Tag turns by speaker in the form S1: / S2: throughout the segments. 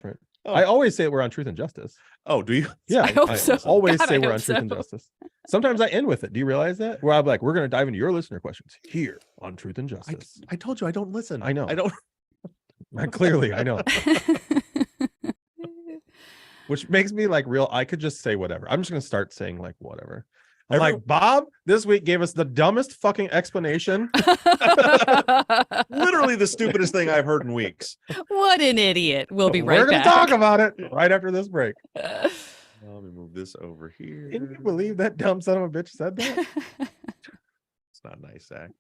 S1: Oh.
S2: I always say we're on Truth and Justice.
S1: Oh, do you?
S2: Yeah,
S3: I hope so.
S2: always
S3: God,
S2: say
S3: I
S2: we're
S3: hope
S2: on Truth and
S3: so.
S2: Justice. Sometimes I end with it. Do you realize that? Where I'm like, we're going to dive into your listener questions here on Truth and Justice.
S1: I told you I don't listen.
S2: I know.
S1: I don't.
S2: Clearly, I know. Which makes me like real. I could just say whatever. I'm just going to start saying like whatever. I'm like, Bob this week gave us the dumbest fucking explanation.
S1: Literally the stupidest thing I've heard in weeks.
S3: What an idiot. We'll be right
S2: We're going
S3: back.
S2: to talk about it right after this break.
S1: Let me move this over here.
S2: Can you believe that dumb son of a bitch said that?
S1: It's not nice, Zach.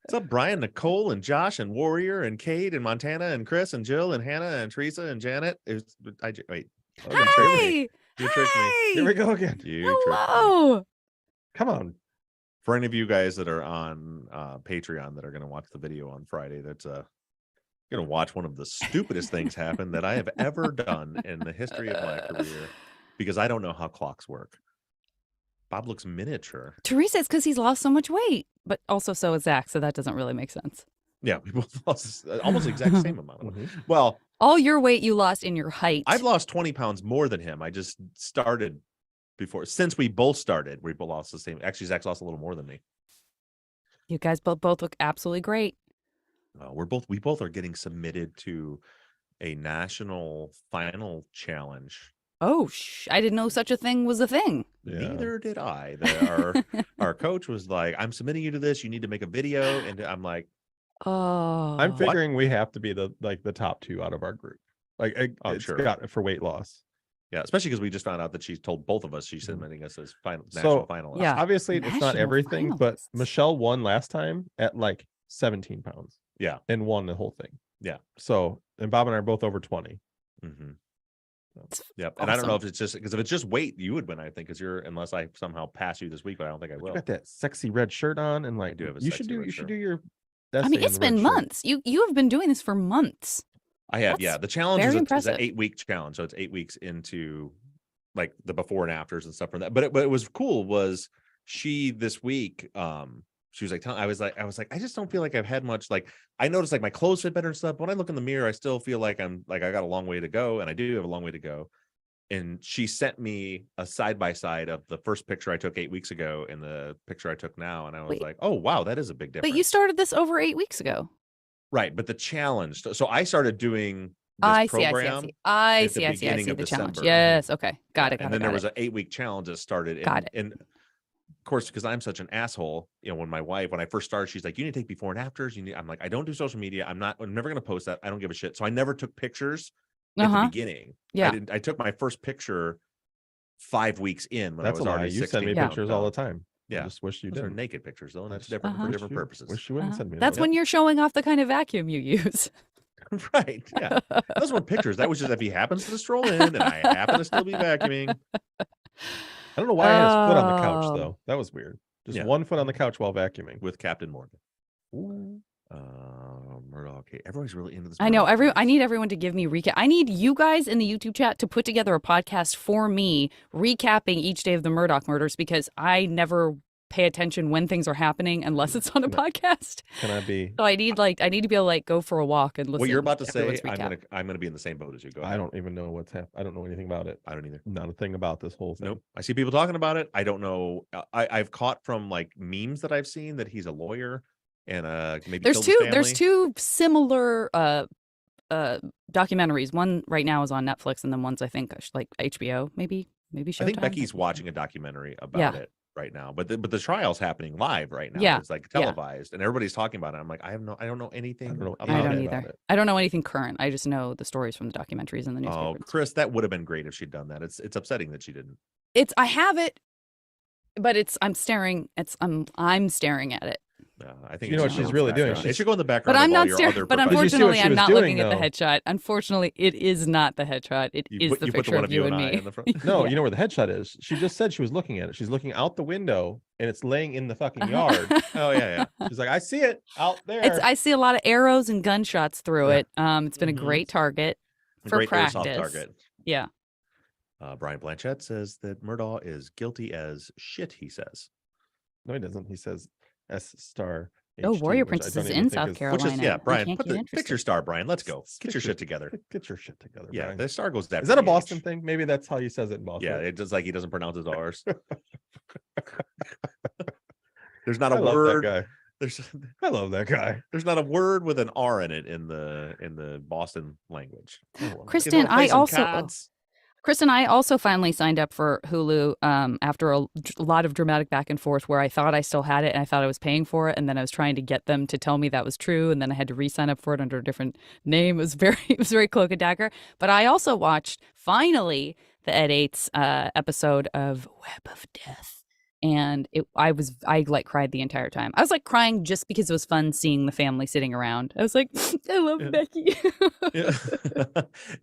S1: What's up, Brian, Nicole, and Josh, and Warrior, and Kate, and Montana, and Chris, and Jill, and Hannah, and Teresa, and Janet? Wait. Oh, you tricked me. You tricked me.
S2: Here we go again.
S1: You tricked me.
S3: Hello.
S2: Come on.
S1: For any of you guys that are on Patreon that are going to watch the video on Friday, that's going to watch one of the stupidest things happen that I have ever done in the history of my career, because I don't know how clocks work. Bob looks miniature.
S3: Teresa, it's because he's lost so much weight, but also so is Zach, so that doesn't really make sense.
S1: Yeah, we both lost almost the exact same amount. Well,
S3: all your weight you lost in your height.
S1: I've lost 20 pounds more than him. I just started before. Since we both started, we both lost the same. Actually, Zach's lost a little more than me.
S3: You guys both look absolutely great.
S1: We both are getting submitted to a national final challenge.
S3: Oh, I didn't know such a thing was a thing.
S1: Yeah. Neither did I. Our coach was like, I'm submitting you to this. You need to make a video. And I'm like,
S3: oh,
S2: I'm figuring we have to be the top two out of our group. Like, it's
S1: sure.
S2: got for weight loss.
S1: Yeah, especially because we just found out that she told both of us she's submitting us as
S2: national
S1: finalists.
S3: Yeah,
S2: obviously it's not everything, but Michelle won last time at like 17 pounds.
S1: Yeah,
S2: and won the whole thing.
S1: Yeah.
S2: So, and Bob and I are both over 20.
S1: Mm-hmm. Yep. And I don't know if it's just because if it's just weight, you would win, I think, because unless I somehow pass you this week, but I don't think I will.
S2: You got that sexy red shirt on, and like, you should do your.
S3: I mean, it's been months. You have been doing this for months.
S1: I have. That's the challenge is an 8-week challenge, so it's 8 weeks into like the before and afters and stuff from that. But it was cool. Was she this week? She was like, I was like, I just don't feel like I've had much. Like, I noticed like my clothes fit better and stuff. But when I look in the mirror, I still feel like I got a long way to go, and I do have a long way to go. And she sent me a side by side of the first picture I took 8 weeks ago and the picture I took now, and I was like, oh wow, that is a big difference.
S3: But you started this over 8 weeks ago,
S1: right? But the challenge. So I started doing this program.
S3: I see the challenge. Yes, okay, got it.
S1: And then there was an 8-week challenge that started.
S3: Got it.
S1: And of course, because I'm such an asshole, when I first started, she's like, you need to take before and afters. I'm like, I don't do social media. I'm never going to post that. I don't give a shit. So I never took pictures at the beginning.
S3: Yeah.
S1: I took my first picture 5 weeks in when
S2: That's
S1: I was already 16.
S2: You send me pictures all the time.
S1: Yeah.
S2: I just wish you
S1: did.
S2: Those are
S1: naked pictures though, and that's different for different purposes.
S2: Wish you wouldn't send me.
S3: That's when you're showing off the kind of vacuum you use.
S1: Right. Yeah. Those weren't pictures. That was just if he happens to stroll in and I happen to still be vacuuming.
S2: I don't know why I had his foot on the couch though. That was weird. Just one foot on the couch while vacuuming
S1: with Captain Morgan. Ooh. Murdoch. Okay. Everybody's really into this.
S3: I know. I need everyone to give me recap. I need you guys in the YouTube chat to put together a podcast for me, recapping each day of the Murdoch murders, because I never pay attention when things are happening unless it's on a podcast.
S2: Can I be?
S3: So I need to be able to like go for a walk and listen.
S1: What you're about to say, I'm gonna be in the same boat as you. Go ahead.
S2: I don't even know what's happening. I don't know anything about it.
S1: I don't either.
S2: Not a thing about this whole thing.
S1: Nope. I see people talking about it. I don't know. I've caught from like memes that I've seen that he's a lawyer and maybe
S3: there's two similar documentaries. One right now is on Netflix, and then one's I think like HBO, maybe Showtime.
S1: I think Becky's watching a documentary about it right now, but the trial's happening live right now. It's like televised and everybody's talking about it. I'm like, I don't know anything.
S3: I don't either. I don't know anything current. I just know the stories from the documentaries and the newspapers.
S1: Oh, Chris, that would have been great if she'd done that. It's upsetting that she didn't.
S3: I have it, but I'm staring at it.
S1: I think
S2: what she's really doing.
S1: It should go in the background.
S3: But I'm not
S1: staring.
S3: But unfortunately, I'm not looking at the headshot. Unfortunately, it is not the headshot. It is the picture of you and me.
S2: No, you know where the headshot is. She just said she was looking at it. She's looking out the window, and it's laying in the fucking yard.
S1: Oh yeah.
S2: She's like, I see it out there.
S3: I see a lot of arrows and gunshots through it. It's been a great target for practice. Airsoft target. Yeah.
S1: Brian Blanchett says that Murdaugh is guilty as shit. He says.
S2: No, he doesn't. He says S***.
S3: Oh,
S2: HT,
S3: Warrior
S2: which I
S3: Princess
S2: don't
S3: is
S2: even
S3: in
S2: think
S3: South
S2: is-
S3: Carolina.
S1: Which is, yeah,
S3: I
S1: Brian,
S3: can't get
S1: fix your star, Brian. Let's go. Get your shit together.
S2: Get your shit together.
S1: Yeah,
S2: Brian.
S1: the star goes down.
S2: Is that a Boston thing? Maybe that's how he says it in Boston.
S1: Yeah, it's just like he doesn't pronounce his R's. There's not a
S2: I love
S1: word.
S2: that guy. I love that guy.
S1: There's not a word with an R in it in the Boston language.
S3: Kristen, I also finally signed up for Hulu after a lot of dramatic back and forth where I thought I still had it and I thought I was paying for it, and then I was trying to get them to tell me that was true, and then I had to re-sign up for it under a different name. It was very cloak and dagger. But I also watched finally the Ed Eights episode of Web of Death. And I like cried the entire time. I was like crying just because it was fun seeing the family sitting around. I was like, I love Becky.
S1: Yeah.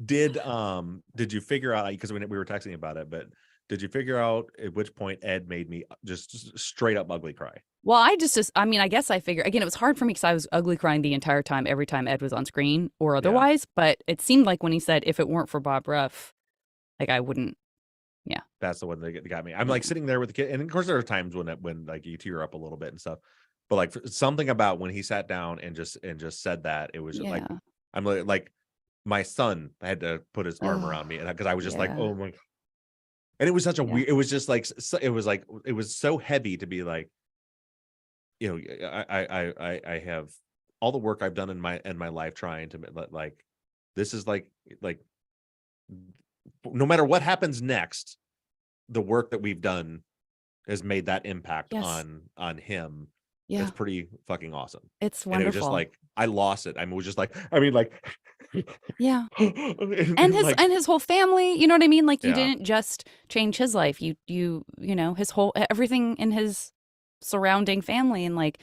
S1: Did you figure out, because we were texting about it, but did you figure out at which point Ed made me just straight up ugly cry?
S3: Well, I guess I figured, again, it was hard for me because I was ugly crying the entire time, every time Ed was on screen or otherwise. Yeah. But it seemed like when he said, if it weren't for Bob Ruff, like I wouldn't. Yeah,
S1: that's the one that got me. I'm like sitting there with the kid, and of course there are times when like you tear up a little bit and stuff, but like something about when he sat down and just said that, it was just like, I'm like my son had to put his arm around me, and because I was just like, oh my, and it was such a weird. It was just like it was so heavy to be like, you know, I have all the work I've done in my life trying to like, this is like no matter what happens next, the work that we've done has made that impact on him. Yeah, it's pretty fucking awesome.
S3: It's wonderful.
S1: And it was just like I lost it. It was just like,
S3: yeah. and his whole family, you know what I mean? Like you didn't just change his life. You know, his whole everything in his surrounding family, and like,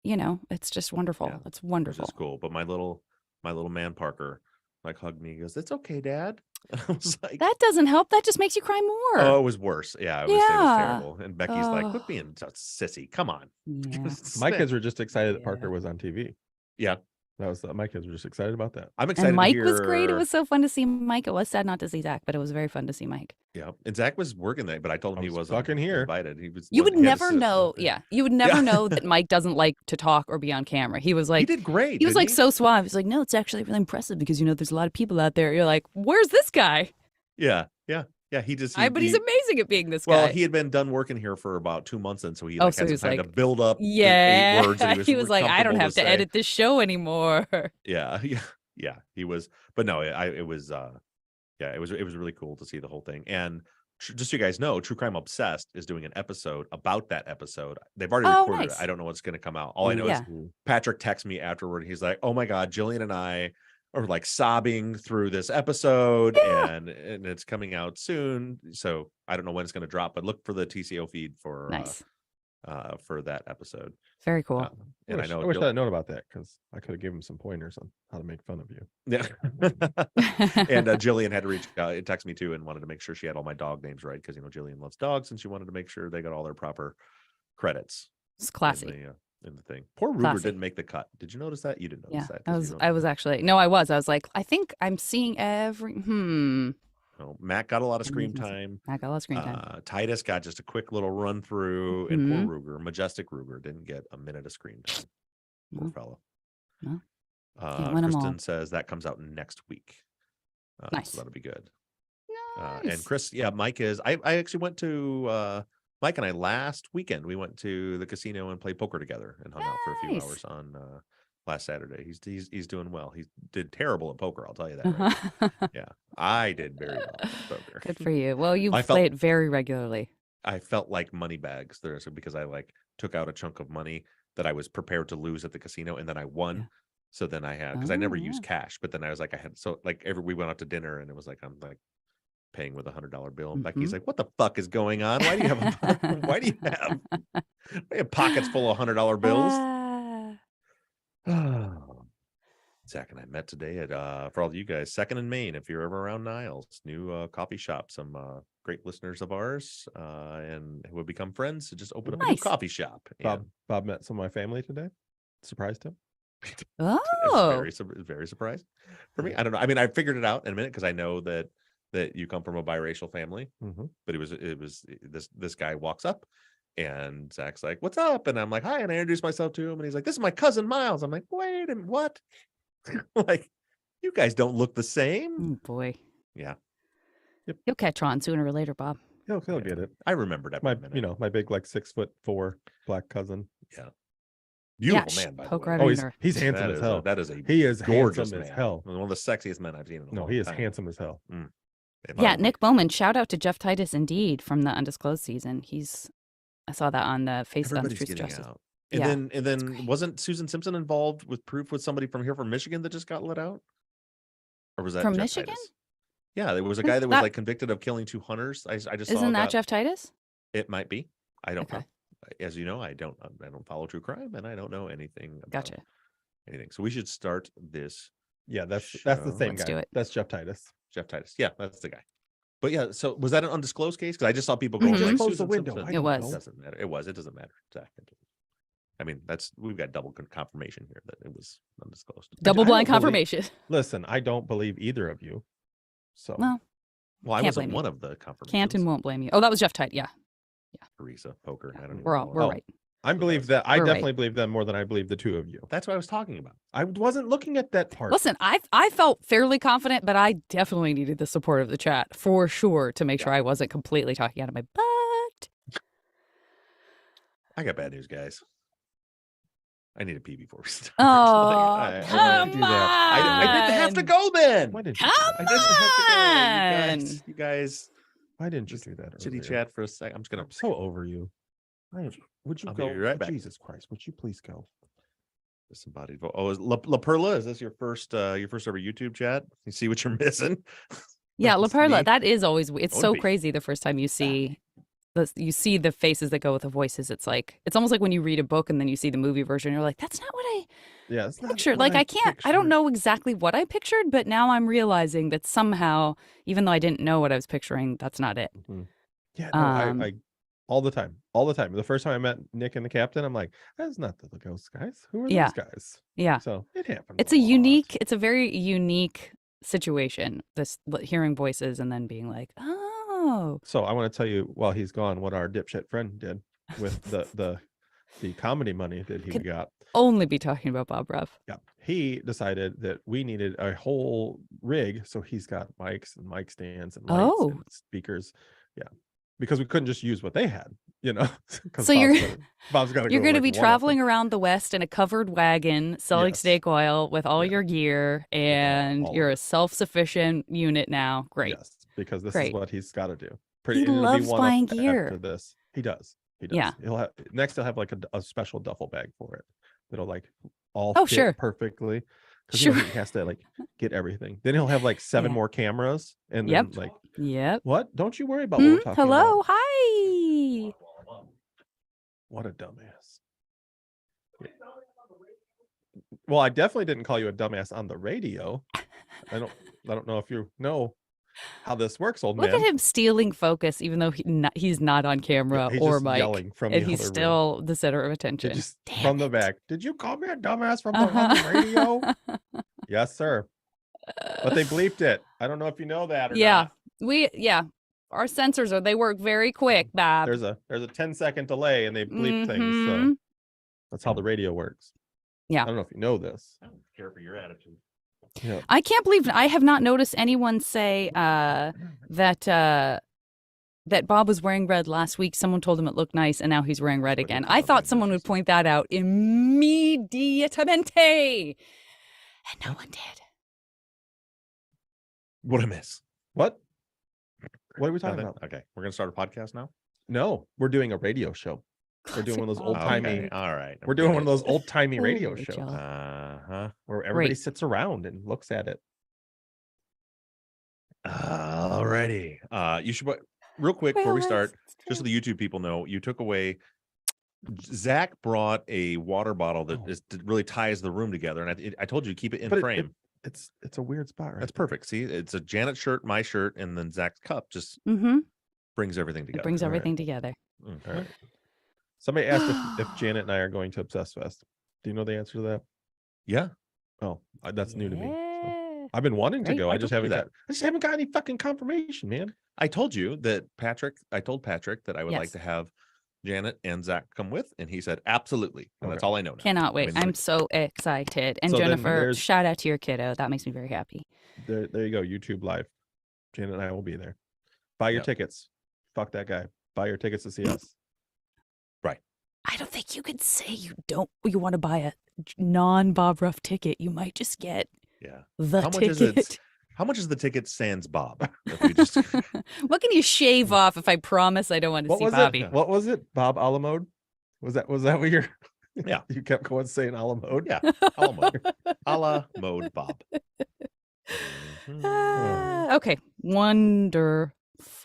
S3: you know, it's just wonderful. Yeah, it's wonderful.
S1: It's cool. But my little man Parker like hugged me. He goes, "It's okay, Dad." I was like,
S3: that doesn't help. That just makes you cry more.
S1: Oh, it was worse. Yeah, it was terrible. And Becky's like, quit being a sissy. Come on.
S3: Yeah.
S2: My kids were just excited that Parker was on TV.
S1: Yeah.
S2: That was my kids were just excited about that.
S1: I'm excited.
S3: And Mike was great. It was so fun to see Mike. It was sad not to see Zach, but it was very fun to see Mike.
S1: Yeah, and Zach was working there, but I told him he wasn't
S2: fucking here.
S1: Invited. He was.
S3: You would never know. Yeah, you would never know that Mike doesn't like to talk or be on camera. He was like,
S1: he did great.
S3: He was like so suave. He's like, no, it's actually really impressive because you know there's a lot of people out there. You're like, where's this guy?
S1: Yeah. He just.
S3: But he's amazing at being this guy.
S1: Well, he had been done working here for about 2 months, and so he had some time to build up.
S3: Yeah,
S1: 8 words. And
S3: he was like, I don't have to edit this show anymore.
S1: Yeah. He was, but no, it was. It was really cool to see the whole thing. And just so you guys know, True Crime Obsessed is doing an episode about that episode. They've already recorded it. I don't know what's going to come out. All I know is Patrick texted me afterward. He's like, "Oh my God, Jillian and I are like sobbing through this episode, and it's coming out soon. So I don't know when it's going to drop, but look for the TCO feed for that episode."
S3: Very cool.
S1: And
S2: I wish I had known about that because I could have given him some pointers on how to make fun of you.
S1: Yeah. And Jillian had to reach out, text me too, and wanted to make sure she had all my dog names right because Jillian loves dogs, and she wanted to make sure they got all their proper credits.
S3: It's classy.
S1: In the thing. Poor Ruger didn't make the cut. Did you notice that? You didn't notice that.
S3: I was actually I was like, I think I'm seeing every
S1: No, Matt got a lot of screen time. Titus got just a quick little run through, and poor Ruger, Majestic Ruger, didn't get a minute of screen time. Poor fellow.
S3: No.
S1: Kristen says that comes out next week.
S3: Nice.
S1: So that'll be good.
S3: Nice.
S1: And Chris, Mike is. I actually went to Mike and I last weekend. We went to the casino and played poker together and hung out for a few hours on last Saturday. He's doing well. He did terrible at poker, I'll tell you that. Right? Yeah, I did very well at poker.
S3: Good for you. Well, you play it very regularly.
S1: I felt like money bags there, so because I like took out a chunk of money that I was prepared to lose at the casino, and then I won. Yeah. So then I had, because I never used cash, but then I was like, we went out to dinner, and it was like I'm like paying with $100 bill. And Becky's like, "What the fuck is going on? Why do you have pockets full of $100 bills?" Zach and I met today at for all of you guys, 2nd and Main. If you're ever around Niles, new coffee shop. Some great listeners of ours and who have become friends to just open up a new coffee shop.
S2: Bob met some of my family today. Surprised him.
S1: It's very surprised for me. I don't know. I mean, I figured it out in a minute because I know that you come from a biracial family. But it was this guy walks up And Zach's like, "What's up?" And I'm like, "Hi." And I introduced myself to him, and he's like, "This is my cousin Miles." I'm like, "Wait a minute, what?" Like, you guys don't look the same.
S3: Oh, boy.
S1: Yeah.
S2: Yep.
S3: You'll catch on sooner or later, Bob.
S2: He'll get it.
S1: I remembered that.
S2: My big like 6'4" black cousin.
S1: Yeah. Beautiful man, by the way.
S3: Oh,
S2: he's handsome as hell.
S1: He is
S2: gorgeous
S1: man.
S2: as hell.
S1: One of the sexiest men I've seen in a long
S2: he is
S1: time.
S2: handsome as hell.
S3: Yeah, Nick Bowman, shout out to Jeff Titus indeed from the Undisclosed season. I saw that on the Facebook on the Streets of Justice.
S1: Out. And then wasn't Susan Simpson involved with proof with somebody from here from Michigan that just got let out? Or was that
S3: from
S1: Jeff
S3: Michigan?
S1: Titus? Yeah, there was a guy that was like convicted of killing 2 hunters. I just
S3: isn't that Jeff Titus?
S1: It might be. I don't know. As you know, I don't follow true crime, and I don't know anything about anything. So we should start this.
S2: Yeah, that's the same
S3: Let's
S2: guy.
S3: do it.
S2: That's Jeff Titus.
S1: Jeff Titus. Yeah, that's the guy. But yeah, so was that an undisclosed case? Because I just saw people going like,
S2: close the window.
S1: Simpson.
S3: It was.
S1: It doesn't matter. It doesn't matter. I mean, we've got double confirmation here that it was undisclosed.
S3: Double blind confirmation.
S2: Listen, I don't believe either of you. So
S1: well, I wasn't one of the confirmations.
S3: Can't and won't blame you. Oh, that was Jeff Titus. Yeah.
S1: Teresa Poker. I don't even
S3: We're
S1: know.
S3: right.
S2: I definitely believe them more than I believe the two of you.
S1: That's what I was talking about.
S2: I wasn't looking at that part.
S3: Listen, I felt fairly confident, but I definitely needed the support of the chat for sure to make sure I wasn't completely talking out of my butt.
S1: I got bad news, guys. I need a pee before we start.
S3: Oh, come on!
S1: I didn't have to go then.
S2: Why didn't
S3: Come
S1: I didn't have to go. You guys.
S2: Why didn't you do that?
S1: Chitty chat for a sec. I'm
S2: so over you. Would you go?
S1: Right back.
S2: Jesus Christ! Would you please go?
S1: Disembodied vote. Oh, is La Perla? Is this your first ever YouTube chat? You see what you're missing?
S3: Yeah, La Perla. That is always. It's so crazy the first time you see the faces that go with the voices. It's almost like when you read a book and then you see the movie version. You're like, that's not what I pictured. Like I don't know exactly what I pictured, but now I'm realizing that somehow, even though I didn't know what I was picturing, that's not it.
S2: Mm-hmm. Yeah, no, I all the time. The first time I met Nick and the captain, I'm like, that's not the ghost guys. Who are those guys?
S3: Yeah.
S2: So it happened.
S3: It's a very unique situation. This hearing voices and then being like, oh.
S2: So I want to tell you while he's gone, what our dipshit friend did with the comedy money that he got.
S3: Only be talking about Bob Ruff.
S2: Yeah. He decided that we needed a whole rig. So he's got mics and mic stands and lights and speakers. Yeah. Because we couldn't just use what they had, So Bob's got to
S3: You're going to be traveling around the West in a covered wagon, selling snake oil with all your gear, and you're a self-sufficient unit now. Great. Yes,
S2: because this is what he's got to do.
S3: He loves buying gear.
S2: After this. He does.
S3: Yeah.
S2: He'll have like a special duffel bag for it. That'll like all fit perfectly. Because he has to get everything. Then he'll have 7 more cameras and then what? Don't you worry about what we're talking about.
S3: Hello, hi.
S2: What a dumbass. Well, I definitely didn't call you a dumbass on the radio. I don't know if you know how this works, old man.
S3: Look at him stealing focus, even though he's not on camera or mic,
S2: yelling from
S3: and he's still the center of attention.
S2: From the back. Did you call me a dumbass from the radio? Yes, sir. But they bleeped it. I don't know if you know that or not.
S3: Our sensors they work very quick, Bob.
S2: There's a 10-second delay and they bleep things. So that's how the radio works.
S3: Yeah.
S2: I don't know if you know this.
S1: I don't care for your attitude.
S2: Yeah.
S3: I can't believe I have not noticed anyone say that Bob was wearing red last week. Someone told him it looked nice, and now he's wearing red again. I thought someone would point that out immediatamente, and no one did.
S1: What a miss.
S2: What are we talking about?
S1: Okay, we're gonna start a podcast now.
S2: No, we're doing a radio show. We're doing one of those old timey.
S1: Okay. All right,
S2: we're doing one of those old timey radio shows.
S1: Where
S2: everybody sits around and looks at it.
S1: Alrighty. You should real quick before we start, just so the YouTube people know, you took away. Zach brought a water bottle that really ties the room together, and I told you to keep it in frame.
S2: It's a weird spot, right?
S1: That's perfect. See, it's a Janet shirt, my shirt, and then Zach's cup just brings everything together.
S3: It brings everything together.
S2: All right. Somebody asked if Janet and I are going to Obsessed Fest. Do you know the answer to that?
S1: Yeah.
S2: Oh, that's new to me. So I've been wanting to go. I just haven't got any fucking confirmation, man.
S1: I told you that I told Patrick that I would like to have Janet and Zach come with? And he said, absolutely. And that's all I know now.
S3: Cannot wait. I'm so excited. And so Jennifer, shout out to your kiddo. That makes me very happy.
S2: There you go. YouTube Live. Janet and I will be there. Buy your tickets. Fuck that guy. Buy your tickets to see us.
S1: Right.
S3: I don't think you could say you want to buy a non-Bob Ruff ticket. You might just get the ticket.
S1: How much is the ticket sans Bob? If we just...
S3: What can you shave off if I promise I don't want to see Bobby?
S2: What was it? Bob a la mode? Was that what you're...
S1: Yeah.
S2: You kept going saying a la mode?
S1: Yeah. A la mode. A la mode Bob.
S3: Okay. Wonderful.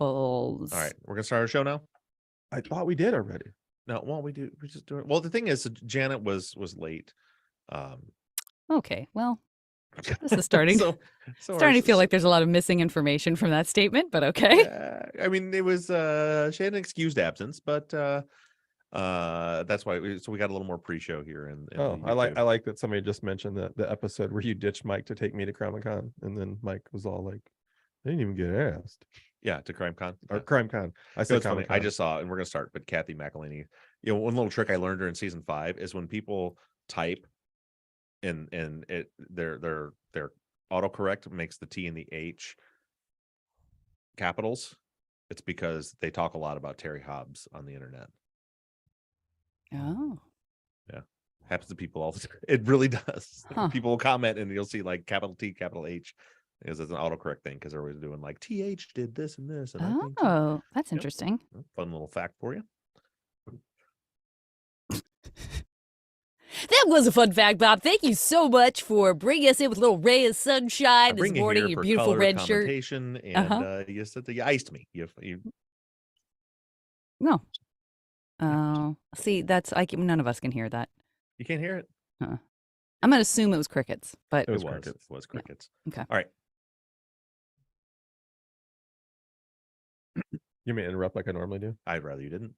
S1: All right. We're going to start our show now?
S2: I thought we did already.
S1: No, well, we just do it. Well, the thing is, Janet was late.
S3: Okay. Well, this is starting starting to feel like there's a lot of missing information from that statement, but okay.
S1: I mean, it was she had an excused absence, but that's why we got a little more pre-show here. And
S2: I like that somebody just mentioned the episode where you ditched Mike to take me to CrimeCon, and then Mike was all like, "I didn't even get asked."
S1: Yeah, to CrimeCon
S2: or CrimeCon. I said
S1: funny. I just saw, and we're gonna start. But Kathy McElhaney, one little trick I learned her in season 5 is when people type, and their autocorrect makes the T and the H capitals. It's because they talk a lot about Terry Hobbs on the internet.
S3: Oh,
S1: yeah, happens to people all the time. It really does. People will comment, and you'll see like capital T, capital H. Because it's an autocorrect thing, because they're always doing like TH did this and this. And
S3: that's interesting.
S1: Fun little fact for you.
S3: That was a fun fact, Bob. Thank you so much for bringing us in with a little ray of sunshine this morning. Your beautiful red shirt.
S1: And you said that you iced me. You...
S3: No. Oh, see, none of us can hear that.
S1: You can't hear it?
S3: I'm going to assume it was crickets, but
S1: it was crickets.
S3: Yeah. Okay.
S1: All right.
S2: You may interrupt like I normally do.
S1: I'd rather you didn't.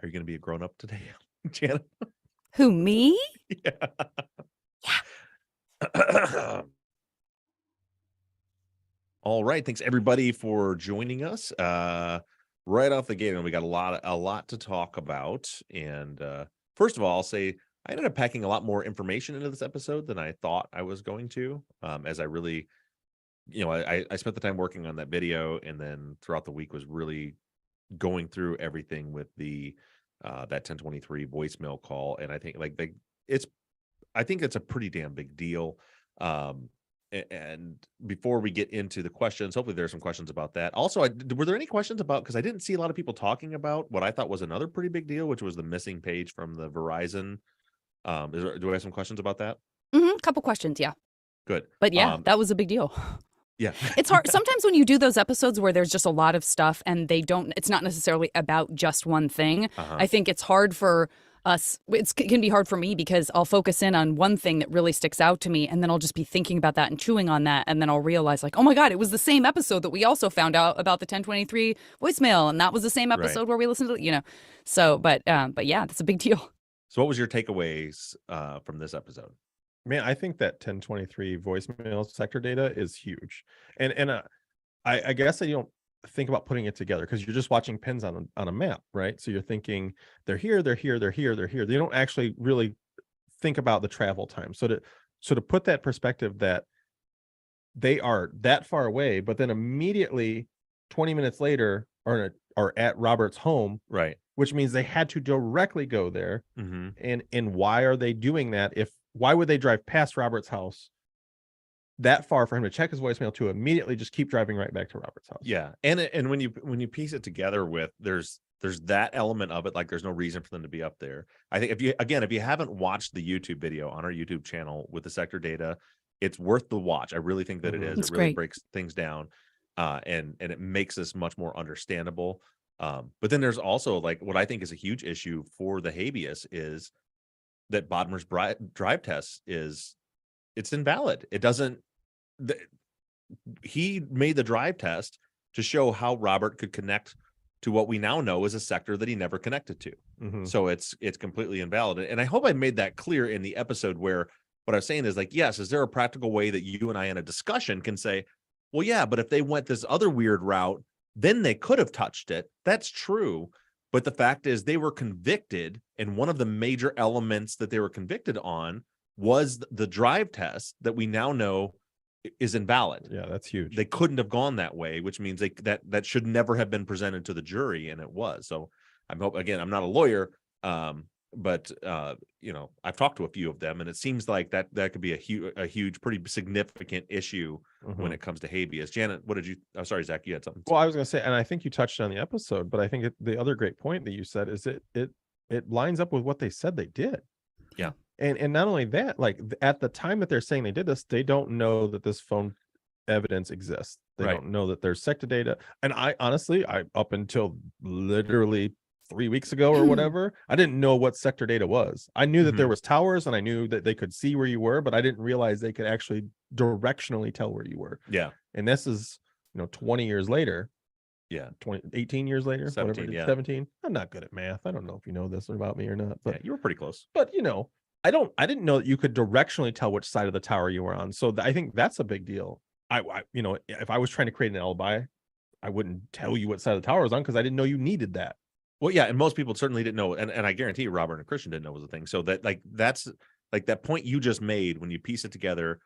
S1: Are you going to be a grown-up today, Janet?
S3: Who, me?
S1: Yeah. All right. Thanks everybody for joining us. Right off the gate, and we got a lot to talk about. And first of all, I'll say I ended up packing a lot more information into this episode than I thought I was going to. As I really, I spent the time working on that video, and then throughout the week was really going through everything with the that 1023 voicemail call. And I think it's a pretty damn big deal. And before we get into the questions, hopefully there's some questions about that. Also, were there any questions about, because I didn't see a lot of people talking about what I thought was another pretty big deal, which was the missing page from the Verizon. Do I have some questions about that?
S3: A couple questions, yeah.
S1: Good.
S3: But yeah, that was a big deal.
S1: Yeah.
S3: It's hard. Sometimes when you do those episodes where there's just a lot of stuff and it's not necessarily about just one thing. I think it's hard for us. It can be hard for me because I'll focus in on one thing that really sticks out to me, and then I'll just be thinking about that and chewing on that, and then I'll realize like, oh my God, it was the same episode that we also found out about the 1023 voicemail, and that was the same episode where we listened to, So, but yeah, that's a big deal.
S1: So, what was your takeaways from this episode?
S2: Man, I think that 1023 voicemail sector data is huge, and I guess you don't think about putting it together because you're just watching pins on a map, right? So you're thinking they're here, they're here, they're here, they're here. They don't actually really think about the travel time. So to put that perspective that they are that far away, but then immediately 20 minutes later are at Robert's home,
S1: right?
S2: Which means they had to directly go there. And why are they doing that? Why would they drive past Robert's house that far for him to check his voicemail to immediately just keep driving right back to Robert's house?
S1: Yeah. And when you piece it together with there's that element of it, like there's no reason for them to be up there. I think if you haven't watched the YouTube video on our YouTube channel with the sector data, it's worth the watch. I really think that it is.
S3: It's
S1: it really
S3: great.
S1: Breaks things down and it makes this much more understandable. But then there's also like what I think is a huge issue for the habeas is that Bodmer's drive test it's invalid. It doesn't. He made the drive test to show how Robert could connect to what we now know is a sector that he never connected to. So it's completely invalid. And I hope I made that clear in the episode where what I was saying is like, yes, is there a practical way that you and I in a discussion can say, well, yeah, but if they went this other weird route, then they could have touched it. That's true. But the fact is they were convicted, and one of the major elements that they were convicted on was the drive test that we now know is invalid.
S2: Yeah, that's huge.
S1: They couldn't have gone that way, which means that should never have been presented to the jury, and it was. So I'm I'm not a lawyer, but I've talked to a few of them, and it seems like that could be a huge, pretty significant issue when it comes to habeas. Janet, what did you? Oh, sorry, Zach, you had something.
S2: Well, I was going to say, and I think you touched on the episode, but I think the other great point that you said is it lines up with what they said they did.
S1: Yeah.
S2: And not only that, like at the time that they're saying they did this, they don't know that this phone evidence exists. They don't know that there's sector data. And I honestly, up until literally 3 weeks ago or whatever, I didn't know what sector data was. I knew that there was towers, and I knew that they could see where you were, but I didn't realize they could actually directionally tell where you were.
S1: Yeah.
S2: And this is, 20 years later.
S1: Yeah.
S2: 18 years later,
S1: 17,
S2: whatever, 17. I'm not good at math. I don't know if you know this about me or not, but
S1: you were pretty close.
S2: But I didn't know that you could directionally tell which side of the tower you were on. So I think that's a big deal. If I was trying to create an alibi, I wouldn't tell you what side of the tower I was on because I didn't know you needed that.
S1: Well, yeah, and most people certainly didn't know, and I guarantee you Robert and Christian didn't know was a thing. So that's that point you just made when you piece it together,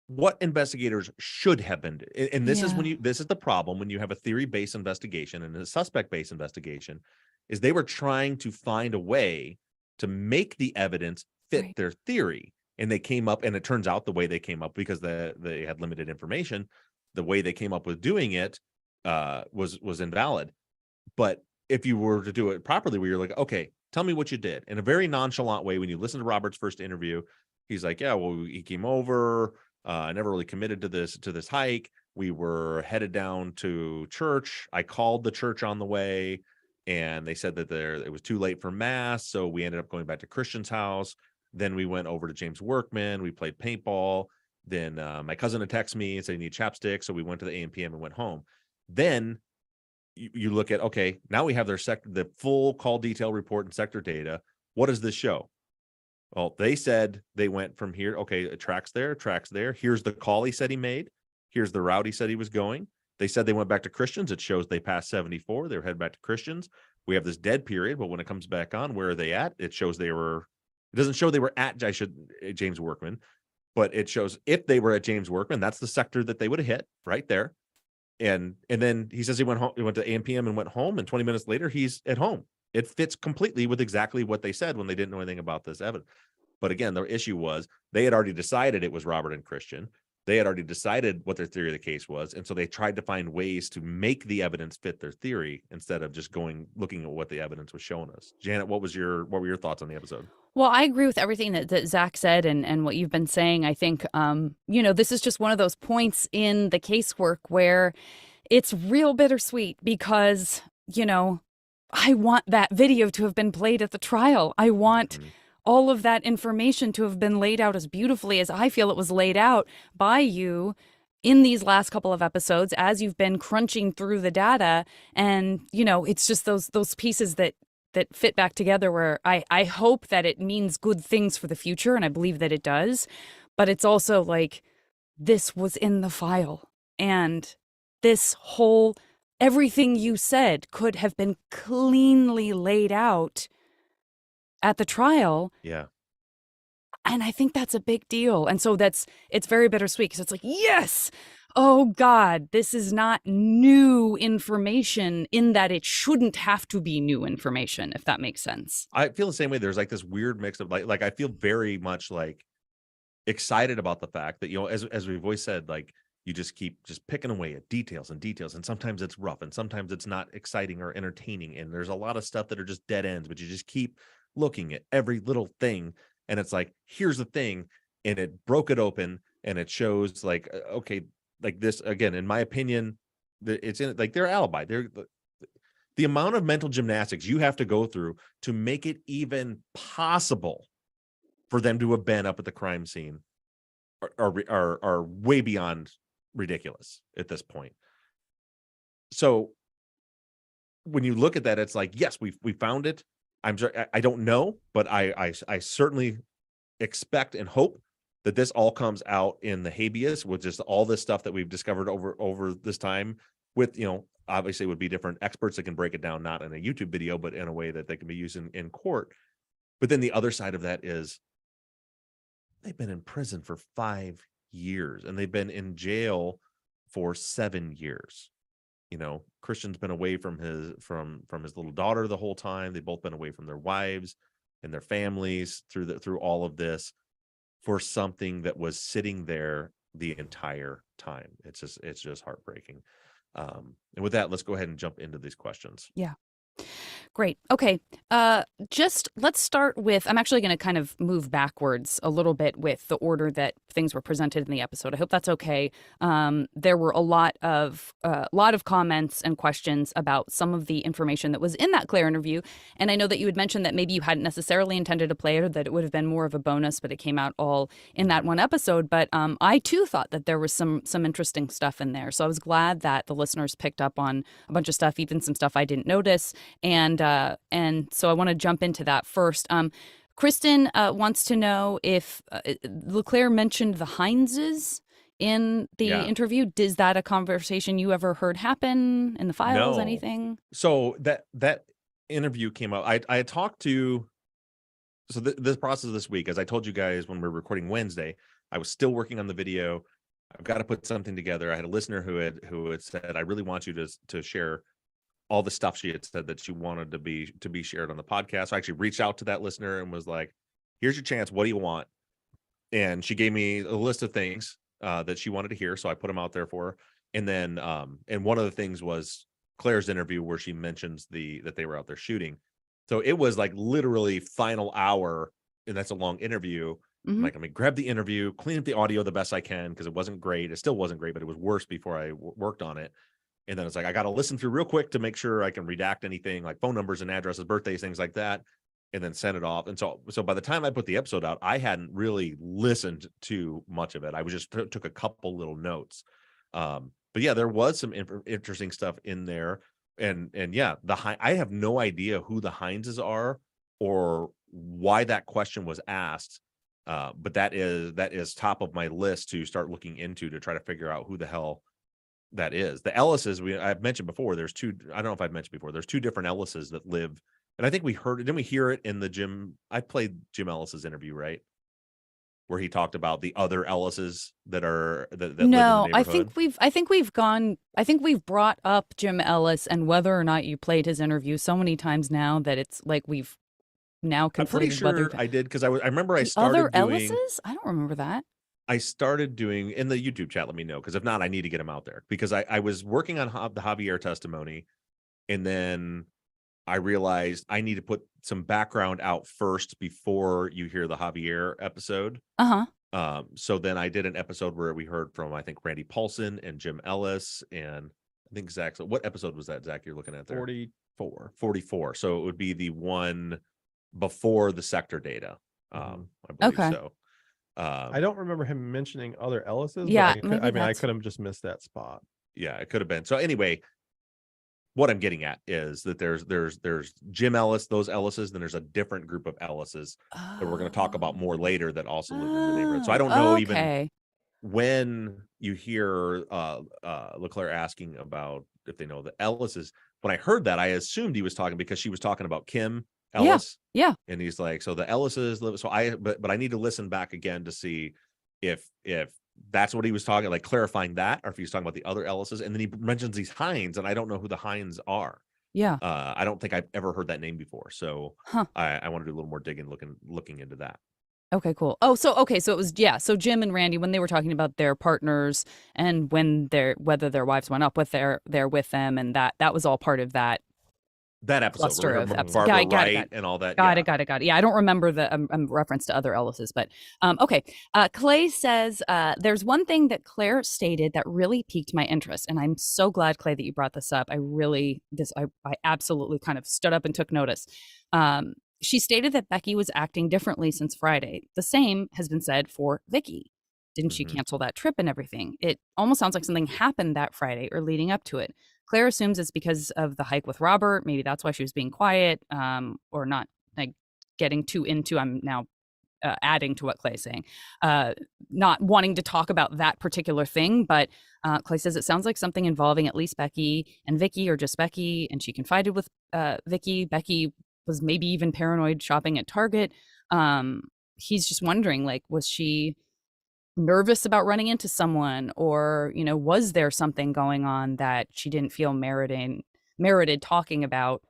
S1: what investigators should have been, and this is this is the problem when you have a theory-based investigation and a suspect-based investigation, is they were trying to find a way to make the evidence fit their theory. And they came up, and it turns out the way they came up, because they had limited information, the way they came up with doing it was invalid. But if you were to do it properly, where you're like, okay, tell me what you did, in a very nonchalant way, when you listen to Robert's first interview, he's like, yeah, well, he came over. I never really committed to this hike. We were headed down to church. I called the church on the way, and they said that it was too late for mass, so we ended up going back to Christian's house. Then we went over to James Workman. We played paintball. Then my cousin had texted me and said he needed chapstick, so we went to the AMPM and went home. Then you look at, okay, now we have the full call detail report and sector data. What does this show? Well, they said they went from here. Okay, it tracks there. Here's the call he said he made. Here's the route he said he was going. They said they went back to Christians. It shows they passed 74. They were headed back to Christians. We have this dead period, but when it comes back on, where are they at? It shows it doesn't show they were at James Workman, but it shows if they were at James Workman, that's the sector that they would have hit right there. And then he says he went home. He went to AMPM and went home, and 20 minutes later, he's at home. It fits completely with exactly what they said when they didn't know anything about this evidence. But again, the issue was they had already decided it was Robert and Christian. They had already decided what their theory of the case was. And so they tried to find ways to make the evidence fit their theory instead of just looking at what the evidence was showing us. Janet, what were your thoughts on the episode?
S3: Well, I agree with everything that Zach said and what you've been saying. I think, this is just one of those points in the casework where it's real bittersweet because, I want that video to have been played at the trial. I want all of that information to have been laid out as beautifully as I feel it was laid out by you in these last couple of episodes as you've been crunching through the data. And, it's just those pieces that fit back together where I hope that it means good things for the future, and I believe that it does. But it's also like, this was in the file, and this whole everything you said could have been cleanly laid out at the trial.
S1: Yeah.
S3: And I think that's a big deal. And so it's very bittersweet because it's like, yes, oh God, this is not new information in that it shouldn't have to be new information, if that makes sense.
S1: I feel the same way. There's like this weird mix of like I feel very much like excited about the fact that, as we've always said, like, you just keep picking away at details, and sometimes it's rough, and sometimes it's not exciting or entertaining, and there's a lot of stuff that are just dead ends, but you just keep looking at every little thing, and it's like, here's the thing, and it broke it open, and it shows like, okay, like this again, in my opinion, it's in like their alibi. The amount of mental gymnastics you have to go through to make it even possible for them to have been up at the crime scene are way beyond ridiculous at this point. So when you look at that, it's like, yes, we found it. I don't know, but I certainly expect and hope that this all comes out in the habeas with just all this stuff that we've discovered over this time, with, obviously it would be different experts that can break it down, not in a YouTube video, but in a way that they can be used in court. But then the other side of that is they've been in prison for 5 years and they've been in jail for 7 years. Christian's been away from his little daughter the whole time. They've both been away from their wives and their families through all of this, for something that was sitting there the entire time. It's just heartbreaking. And with that, let's go ahead and jump into these questions.
S3: Yeah. Great. Okay. Just let's start with, I'm actually going to kind of move backwards a little bit with the order that things were presented in the episode. I hope that's okay. There were a lot of comments and questions about some of the information that was in that Claire interview. And I know that you had mentioned that maybe you hadn't necessarily intended to play it, or that it would have been more of a bonus, but it came out all in that one episode. But I too thought that there was some interesting stuff in there. So I was glad that the listeners picked up on a bunch of stuff, even some stuff I didn't notice. And so I want to jump into that first. Kristen wants to know if LeClaire mentioned the Hineses in the interview. Is that a conversation you ever heard happen in the files?
S1: No.
S3: Anything?
S1: So that interview came out. I had talked to. So this process of this week, as I told you guys when we were recording Wednesday, I was still working on the video. I've got to put something together. I had a listener who had said, "I really want you to share all the stuff she had said that she wanted to be shared on the podcast." So I actually reached out to that listener and was like, "Here's your chance. What do you want?" And she gave me a list of things that she wanted to hear. So I put them out there for her. And then, and one of the things was Claire's interview where she mentions that they were out there shooting. So it was like literally final hour, and that's a long interview. Mm-hmm. I'm like, I'm gonna grab the interview, clean up the audio the best I can, because it wasn't great. It still wasn't great, but it was worse before I worked on it. And then it's like, I got to listen through real quick to make sure I can redact anything like phone numbers and addresses, birthdays, things like that, and then send it off. And so by the time I put the episode out, I hadn't really listened to much of it. I was just took a couple little notes. But yeah, there was some interesting stuff in there. And yeah, I have no idea who the Hineses are or why that question was asked. But that is top of my list to start looking into, to try to figure out who the hell that is. The Ellises, I've mentioned before, there's two, I don't know if I've mentioned before, there's two different Ellises that live, and I think we heard it, didn't we hear it in the Jim, I played Jim Ellis's interview, right? Where he talked about the other Ellises that live in the neighborhood.
S3: I think we've brought up Jim Ellis and whether or not you played his interview so many times now that it's like we've now conflated.
S1: I'm pretty sure I did, because I remember I started
S3: other
S1: doing
S3: Ellises? I don't remember that.
S1: I started doing in the YouTube chat. Let me know, because if not, I need to get them out there, because I was working on the Javier testimony, and then I realized I need to put some background out first before you hear the Javier episode. So then I did an episode where we heard from, I think, Randy Paulson and Jim Ellis, and I think Zach. So what episode was that, Zach, you're looking at there? 44. So it would be the one before the sector data. I believe so.
S2: I don't remember him mentioning other Ellises.
S3: Yeah,
S2: but I could have just missed that spot.
S1: Yeah, it could have been. So anyway, what I'm getting at is that there's Jim Ellis, those Ellises, then there's a different group of Ellises that we're going to talk about more later that also live in the neighborhood. So I don't know even when you hear LeClaire asking about if they know the Ellises. When I heard that, I assumed he was talking because she was talking about Kim Ellis.
S3: Yeah.
S1: And he's like, so the Ellises live. So but I need to listen back again to see if that's what he was talking, like clarifying that, or if he's talking about the other Ellises. And then he mentions these Hines, and I don't know who the Hines are.
S3: Yeah.
S1: I don't think I've ever heard that name before. So I want to do a little more digging, looking into that.
S3: Okay, cool. Oh, so it was, so Jim and Randy, when they were talking about their partners and whether their wives went up with with them, and that was all part of that
S1: episode,
S3: of
S1: episodes. Barbara Wright and all that.
S3: Got it. Yeah, I don't remember the reference to other Ellises, but okay. Clay says there's one thing that Claire stated that really piqued my interest, and I'm so glad, Clay, that you brought this up. I absolutely kind of stood up and took notice. She stated that Becky was acting differently since Friday. The same has been said for Vicky. Didn't she cancel that trip and everything? It almost sounds like something happened that Friday or leading up to it. Claire assumes it's because of the hike with Robert. Maybe that's why she was being quiet, or not, like, getting too into. I'm now adding to what Clay's saying, not wanting to talk about that particular thing, but Clay says it sounds like something involving at least Becky and Vicky, or just Becky, and she confided with Vicky. Becky was maybe even paranoid shopping at Target. He's just wondering, like, was she nervous about running into someone, or, you know, was there something going on that she didn't feel merited talking about,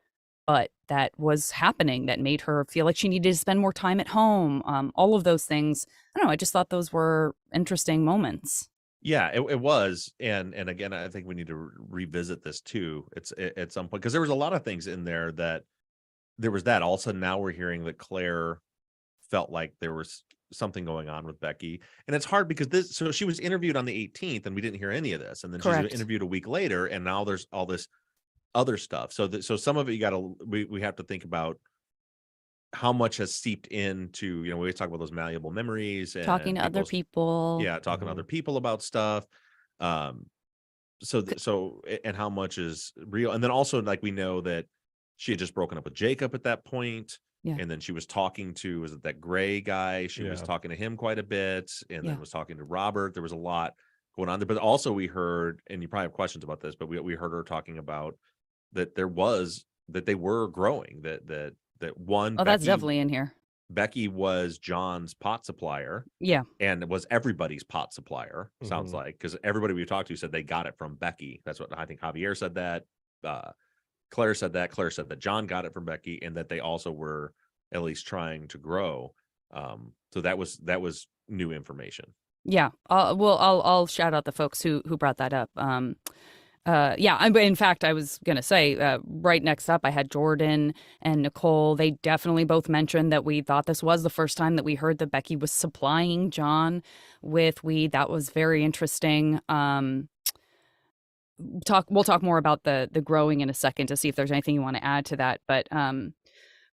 S3: but that was happening that made her feel like she needed to spend more time at home? All of those things. I don't know. I just thought those were interesting moments.
S1: Yeah, it was. And again, I think we need to revisit this too. It's at some point, because there was a lot of things in there that there was that. All of a sudden now we're hearing that Claire felt like there was something going on with Becky. And it's hard because so she was interviewed on the 18th and we didn't hear any of this. And then
S3: Correct.
S1: She's interviewed a week later, and now there's all this other stuff. So some of it we have to think about how much has seeped into, you know, we always talk about those malleable memories and
S3: talking to other people.
S1: Yeah, talking to other people about stuff. So and how much is real. And then also, like, we know that she had just broken up with Jacob at that point.
S3: Yeah.
S1: And then she was talking to, was it that Gray guy? She was talking to him quite a bit, and then was talking to Robert. There was a lot going on there. But also we heard, and you probably have questions about this, but we heard her talking about that they were growing, that one.
S3: Oh, that's definitely in here.
S1: Becky was John's pot supplier.
S3: Yeah.
S1: And it was everybody's pot supplier, sounds like, because everybody we talked to said they got it from Becky. That's what I think. Javier said that. Claire said that. Claire said that John got it from Becky, and that they also were at least trying to grow. So that was new information.
S3: Yeah. I'll shout out the folks who brought that up. In fact, I was going to say, right next up, I had Jordan and Nicole. They definitely both mentioned that we thought this was the first time that we heard that Becky was supplying John with weed. That was very interesting. We'll talk more about the growing in a second to see if there's anything you want to add to that.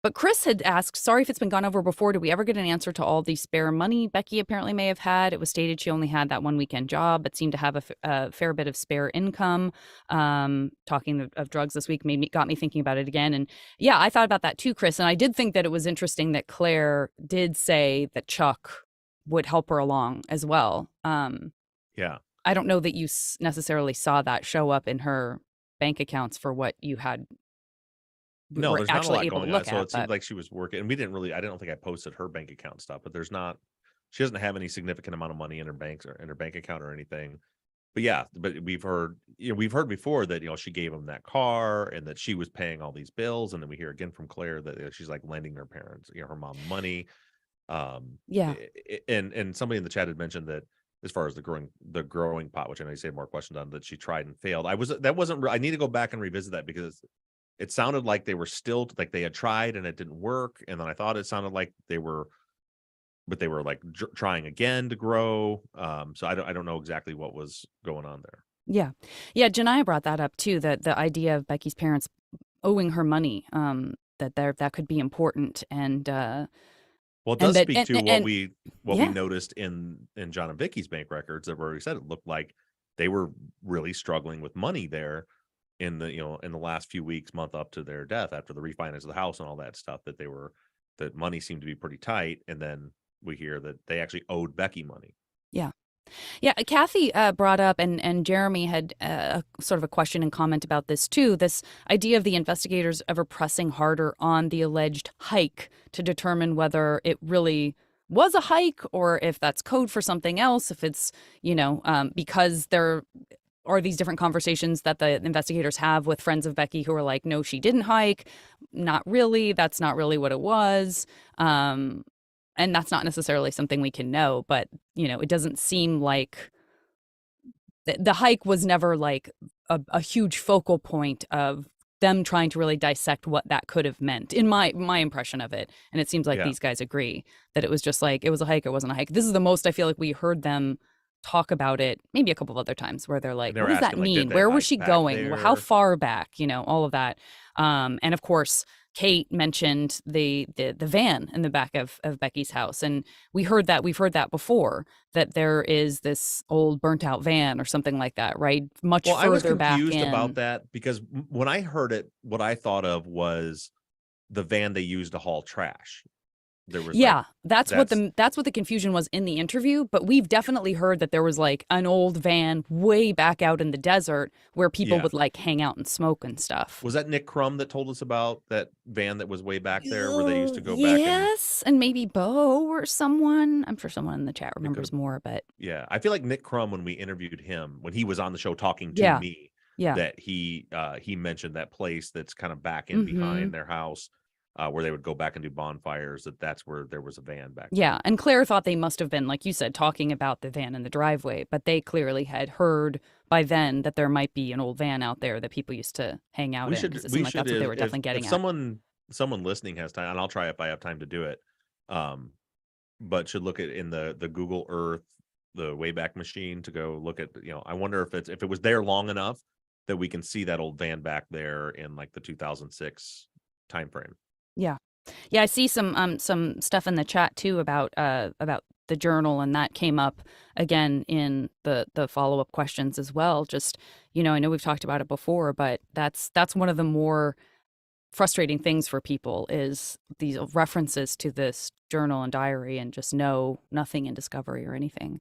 S3: But Chris had asked, sorry if it's been gone over before, did we ever get an answer to all the spare money Becky apparently may have had? It was stated she only had that one weekend job, but seemed to have a fair bit of spare income. Talking of drugs this week got me thinking about it again. And yeah, I thought about that too, Chris. And I did think that it was interesting that Claire did say that Chuck would help her along as well.
S1: Yeah.
S3: I don't know that you necessarily saw that show up in her bank accounts for what you had.
S1: No, there's not a lot going on. So it seemed like she was working, and I don't think I posted her bank account stuff, but she doesn't have any significant amount of money in her banks or in her bank account or anything. But yeah, we've heard before that, you know, she gave him that car and that she was paying all these bills. And then we hear again from Claire that she's like lending her parents, you know, her mom money.
S3: Yeah.
S1: And somebody in the chat had mentioned that as far as the growing pot, which I know you say more questions on, that she tried and failed. I need to go back and revisit that, because it sounded like they were still, like they had tried and it didn't work. And then I thought it sounded like they were like trying again to grow. So I don't know exactly what was going on there.
S3: Yeah. Yeah. Janiyah brought that up too, that the idea of Becky's parents owing her money, that could be important. And,
S1: well, it does speak to what we noticed in John and Vicky's bank records, that where we said it looked like they were really struggling with money there in the last few weeks, month up to their death, after the refinance of the house and all that stuff, that money seemed to be pretty tight. And then we hear that they actually owed Becky money.
S3: Yeah. Yeah, Kathy brought up, and Jeremy had sort of a question and comment about this too, this idea of the investigators ever pressing harder on the alleged hike to determine whether it really was a hike or if that's code for something else, if it's, because there are these different conversations that the investigators have with friends of Becky who are like, no, she didn't hike. Not really. That's not really what it was. And that's not necessarily something we can know, but, it doesn't seem like the hike was never like a huge focal point of them trying to really dissect what that could have meant, in my impression of it. And it seems like these guys agree that it was just like, it was a hike, it wasn't a hike. This is the most I feel like we heard them talk about it, maybe a couple of other times, where they're like, what does that mean? Where was she going? How far back? All of that. And of course, Kate mentioned the van in the back of Becky's house. And we've heard that before, that there is this old burnt out van or something like that, right? Much further back.
S1: I was confused about that, because when I heard it, what I thought of was the van they used to haul trash. There was
S3: that's what the confusion was in the interview. But we've definitely heard that there was like an old van way back out in the desert where people would like hang out and smoke and stuff.
S1: Was that Nick Crum that told us about that van that was way back there where they used to go back?
S3: Yes, and maybe Bo or someone. I'm sure someone in the chat remembers more, but
S1: I feel like Nick Crum, when we interviewed him, when he was on the show talking to me, that he mentioned that place that's kind of back in behind their house. Where they would go back and do bonfires, that's where there was a van back there.
S3: Yeah, and Claire thought they must have been, like you said, talking about the van in the driveway, but they clearly had heard by then that there might be an old van out there that people used to hang out in. It seemed like that's what they were definitely getting
S1: at. Someone listening has time, and I'll try if I have time to do it, but should look at in the Google Earth, the Wayback Machine, to go look at, I wonder if it was there long enough that we can see that old van back there in like the 2006 timeframe.
S3: Yeah. I see some stuff in the chat too about the journal, and that came up again in the follow-up questions as well. Just, I know we've talked about it before, but that's one of the more frustrating things for people is these references to this journal and diary and just nothing in Discovery or anything.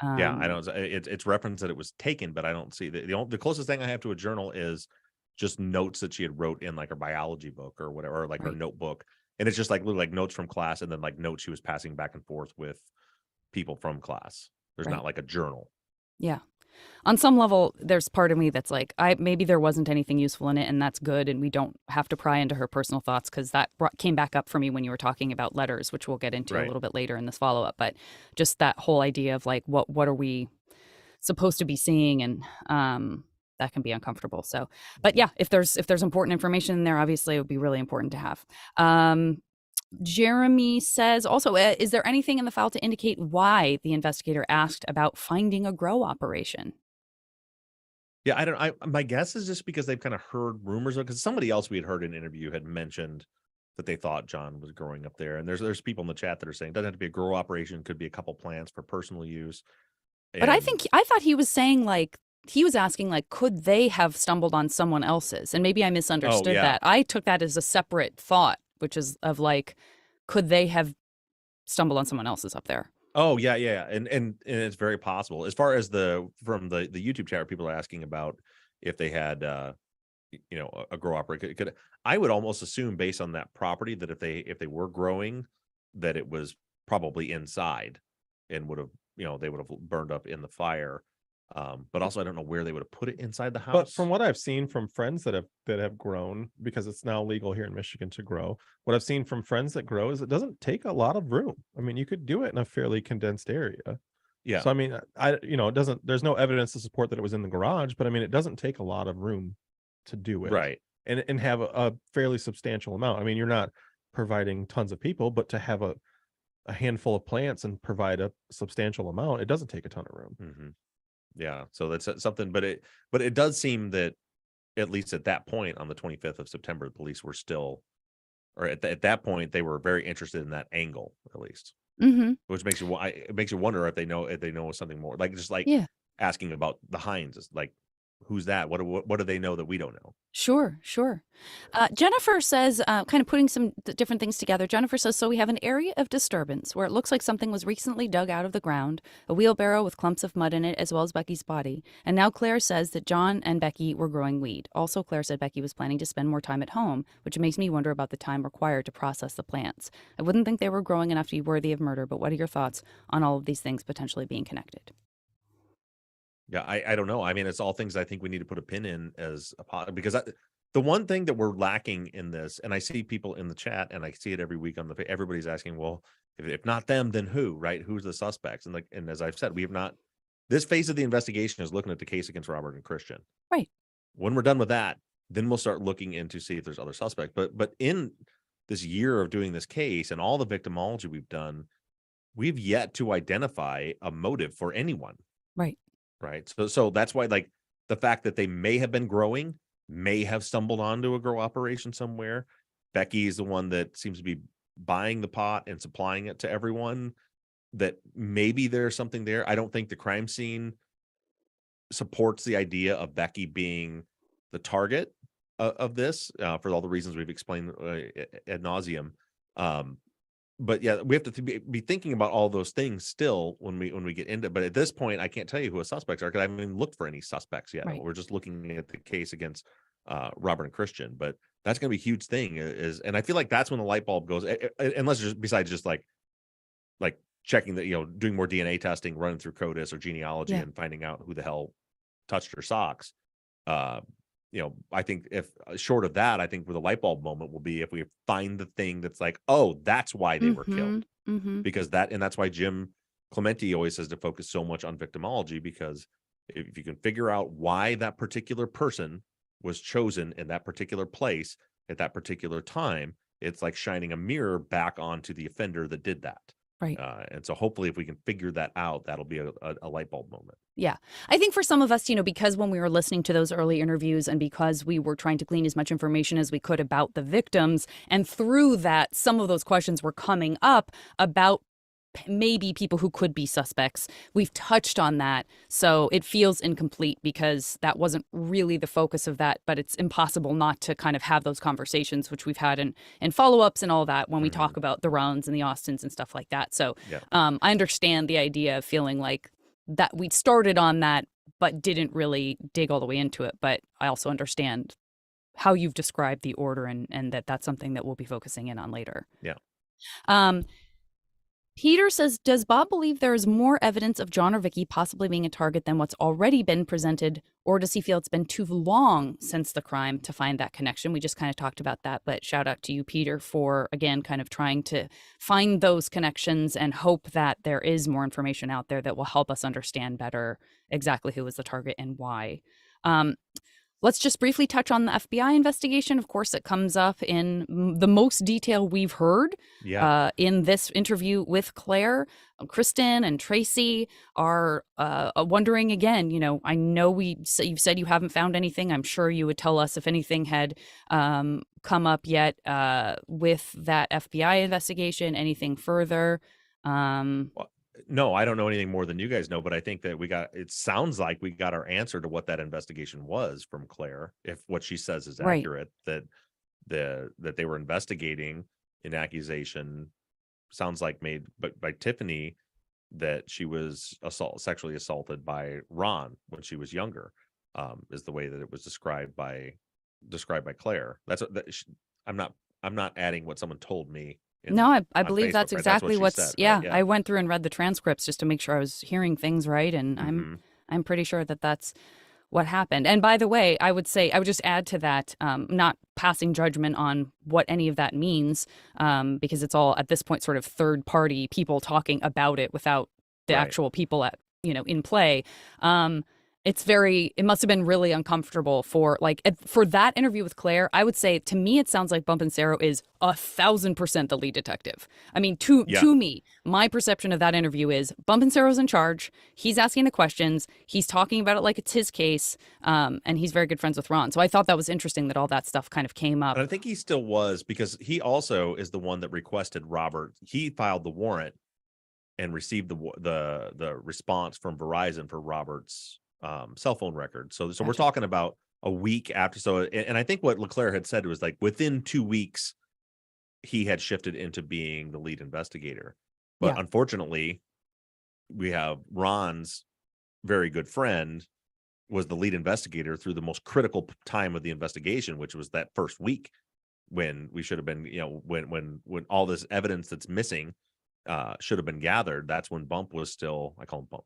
S1: I don't. It's reference that it was taken, but I don't see the closest thing I have to a journal is just notes that she had wrote in like her biology book or whatever, or like her notebook. And it's just like little like notes from class and then like notes she was passing back and forth with people from class. There's not like a journal.
S3: Yeah. On some level, there's part of me that's like, maybe there wasn't anything useful in it, and that's good, and we don't have to pry into her personal thoughts, because that came back up for me when you were talking about letters, which we'll get into a little bit later in this follow-up. But just that whole idea of like, what are we supposed to be seeing, and that can be uncomfortable. So, but yeah, if there's important information in there, obviously it would be really important to have. Jeremy says also, is there anything in the file to indicate why the investigator asked about finding a grow operation?
S1: Yeah, my guess is just because they've kind of heard rumors of, because somebody else we had heard in an interview had mentioned that they thought John was growing up there. And there's people in the chat that are saying it doesn't have to be a grow operation, could be a couple plants for personal use.
S3: But I thought he was saying like, he was asking like, could they have stumbled on someone else's? And maybe I misunderstood that. I took that as a separate thought, which is of like, could they have stumbled on someone else's up there?
S1: Oh yeah. And it's very possible. As far as from the YouTube chat, people are asking about if they had a grow operation. I would almost assume, based on that property, that if they were growing, that it was probably inside and would have, they would have burned up in the fire. But also I don't know where they would have put it inside the house.
S2: But from what I've seen from friends that have grown, because it's now legal here in Michigan to grow, what I've seen from friends that grow is it doesn't take a lot of room. I mean, you could do it in a fairly condensed area.
S1: Yeah.
S2: So I mean, it doesn't, there's no evidence to support that it was in the garage, but I mean, it doesn't take a lot of room to do it.
S1: Right.
S2: And have a fairly substantial amount. I mean, you're not providing tons of people, but to have a handful of plants and provide a substantial amount, it doesn't take a ton of room.
S1: Mm-hmm. Yeah, so that's something, but it does seem that at least at that point on the 25th of September, the police were still, or at that point they were very interested in that angle, at least, which makes you wonder if they know something more, like just like asking about the Hines, like who's that? What do they know that we don't know?
S3: Sure. Jennifer says, kind of putting some different things together. Jennifer says, so we have an area of disturbance where it looks like something was recently dug out of the ground, a wheelbarrow with clumps of mud in it, as well as Becky's body. And now Claire says that John and Becky were growing weed. Also, Claire said Becky was planning to spend more time at home, which makes me wonder about the time required to process the plants. I wouldn't think they were growing enough to be worthy of murder, but what are your thoughts on all of these things potentially being connected?
S1: Yeah, I don't know. I mean, it's all things I think we need to put a pin in as because the one thing that we're lacking in this, and I see people in the chat, and I see it every week everybody's asking, well, if not them, then who? Right? Who's the suspects? And as I've said, we have not. This phase of the investigation is looking at the case against Robert and Christian.
S3: Right.
S1: When we're done with that, then we'll start looking into see if there's other suspects. But in this year of doing this case and all the victimology we've done, we've yet to identify a motive for anyone.
S3: Right.
S1: Right. So that's why, like, the fact that they may have been growing, may have stumbled onto a grow operation somewhere. Becky is the one that seems to be buying the pot and supplying it to everyone, that maybe there's something there. I don't think the crime scene supports the idea of Becky being the target of this for all the reasons we've explained ad nauseum. but yeah, we have to be thinking about all those things still when we get into. But at this point, I can't tell you who the suspects are because I haven't even looked for any suspects yet.
S3: Right.
S1: We're just looking at the case against Robert and Christian. But that's going to be a huge thing. And I feel like that's when the light bulb goes. Unless just besides just like checking that, doing more DNA testing, running through CODIS or genealogy, and finding out who the hell touched her socks. I think if short of that, I think where the light bulb moment will be if we find the thing that's like, oh, that's why they were killed. Because that's why Jim Clemente always says to focus so much on victimology, because if you can figure out why that particular person was chosen in that particular place at that particular time, it's like shining a mirror back onto the offender that did that.
S3: Right.
S1: And so hopefully if we can figure that out, that'll be a light bulb moment.
S3: Yeah. I think for some of us, because when we were listening to those early interviews and because we were trying to glean as much information as we could about the victims, and through that, some of those questions were coming up about maybe people who could be suspects. We've touched on that. So it feels incomplete because that wasn't really the focus of that, but it's impossible not to kind of have those conversations, which we've had in follow-ups and all that when we talk about the Runs and the Austins and stuff like that. So I understand the idea of feeling like that we started on that, but didn't really dig all the way into it. But I also understand how you've described the order and that's something that we'll be focusing in on later.
S1: Yeah.
S3: Peter says, does Bob believe there is more evidence of John or Vicky possibly being a target than what's already been presented, or does he feel it's been too long since the crime to find that connection? We just kind of talked about that, but shout out to you, Peter, for, again, kind of trying to find those connections and hope that there is more information out there that will help us understand better exactly who was the target and why. Let's just briefly touch on the FBI investigation. Of course, it comes up in the most detail we've heard in this interview with Claire. Kristen and Tracy are wondering again, I know you've said you haven't found anything. I'm sure you would tell us if anything had come up yet with that FBI investigation, anything further.
S1: No, I don't know anything more than you guys know, but I think that it sounds like we got our answer to what that investigation was from Claire. If what she says is accurate, that they were investigating an accusation, sounds like made by Tiffany, that she was sexually assaulted by Ron when she was younger, is the way that it was described by Claire. I'm not adding what someone told me.
S3: I believe Facebook, that's exactly what's said, right? I went through and read the transcripts just to make sure I was hearing things right, and I'm pretty sure that that's what happened. And by the way, I would just add to that, not passing judgment on what any of that means, because it's all at this point sort of third party people talking about it without the actual people in play. It must have been really uncomfortable for that interview with Claire. I would say, to me, it sounds like Bumpancero is 1,000% the lead detective. I mean, to me, my perception of that interview is Bumpanciro's in charge. He's asking the questions. He's talking about it like it's his case. And he's very good friends with Ron. So I thought that was interesting that all that stuff kind of came up.
S1: And I think he still was, because he also is the one that requested Robert. He filed the warrant and received the response from Verizon for Robert's cell phone record. So we're talking about a week after. And I think what LeClaire had said was like within 2 weeks, he had shifted into being the lead investigator. But unfortunately, we have Ron's very good friend was the lead investigator through the most critical time of the investigation, which was that first week when we should have been, when all this evidence that's missing should have been gathered. That's when Bump was still, I call him Bump,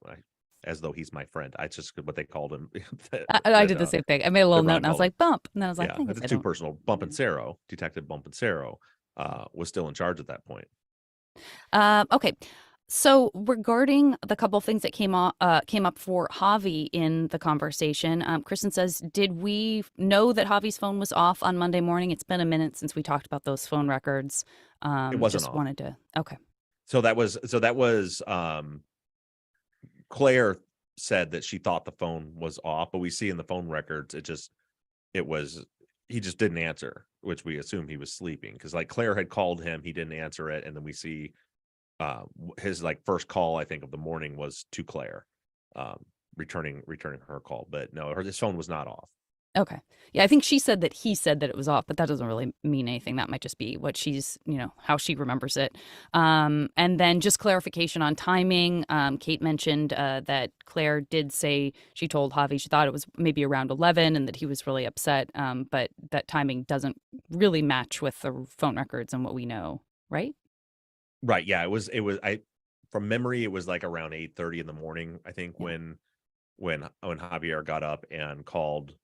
S1: as though he's my friend. I just what they called him.
S3: I did the same thing. I made a little note and I was like, Bump. And then I was like,
S1: it's too personal. Bumpancero, Detective Bumpancero, was still in charge at that point.
S3: Okay. So regarding the couple of things that came up for Javi in the conversation, Kristen says, did we know that Javi's phone was off on Monday morning? It's been a minute since we talked about those phone records.
S1: It wasn't
S3: just
S1: off.
S3: Wanted to. Okay.
S1: So that was Claire said that she thought the phone was off, but we see in the phone records, he just didn't answer, which we assume he was sleeping, because like Claire had called him, he didn't answer it. And then we see his first call, I think, of the morning was to Claire, returning her call. But no, his phone was not off.
S3: Okay. Yeah, I think she said that he said that it was off, but that doesn't really mean anything. That might just be what she's, how she remembers it. And then just clarification on timing. Kate mentioned that Claire did say she told Javi she thought it was maybe around 11 and that he was really upset. But that timing doesn't really match with the phone records and what we know, right?
S1: Right. Yeah. It was, from memory, it was like around 8:30 in the morning, I think,
S3: Yeah.
S1: when Javier got up and called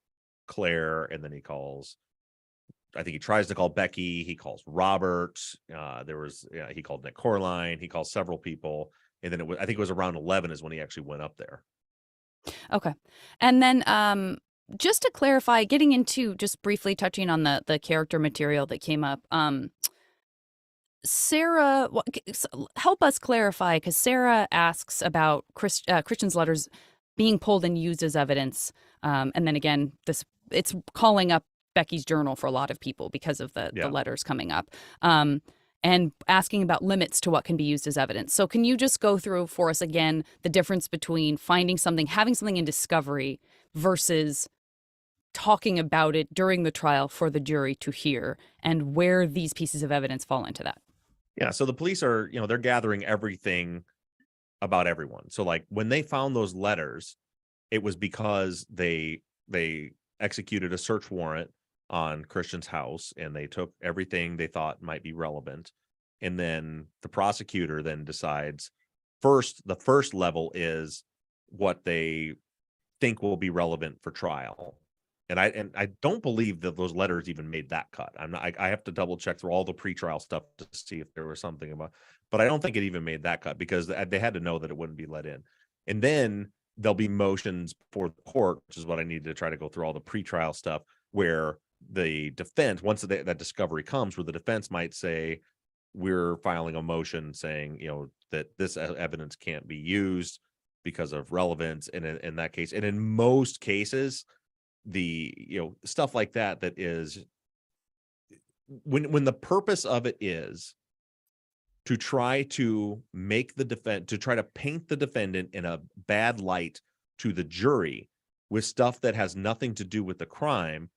S1: Claire, and then I think he tries to call Becky, he calls Robert, he called Nick Corline, he calls several people, and then I think it was around 11 is when he actually went up there.
S3: Okay. And then just to clarify, getting into just briefly touching on the character material that came up, Sarah, help us clarify, because Sarah asks about Christian's letters being pulled and used as evidence. And then again, it's calling up Becky's journal for a lot of people because of the letters coming up, and asking about limits to what can be used as evidence. So can you just go through for us again the difference between finding something, having something in discovery versus talking about it during the trial for the jury to hear, and where these pieces of evidence fall into that?
S1: Yeah. So the police are, they're gathering everything about everyone. So like when they found those letters, it was because they executed a search warrant on Christian's house, and they took everything they thought might be relevant. And then the prosecutor then decides the first level is what they think will be relevant for trial. And I don't believe that those letters even made that cut. I have to double check through all the pretrial stuff to see if there was something about, but I don't think it even made that cut, because they had to know that it wouldn't be let in. And then there'll be motions for the court, which is what I need to try to go through all the pretrial stuff, where the defense, once that discovery comes, where the defense might say, we're filing a motion saying, that this evidence can't be used because of relevance. And in that case, and in most cases, the stuff like that is when the purpose of it is to try to try to paint the defendant in a bad light to the jury with stuff that has nothing to do with the crime,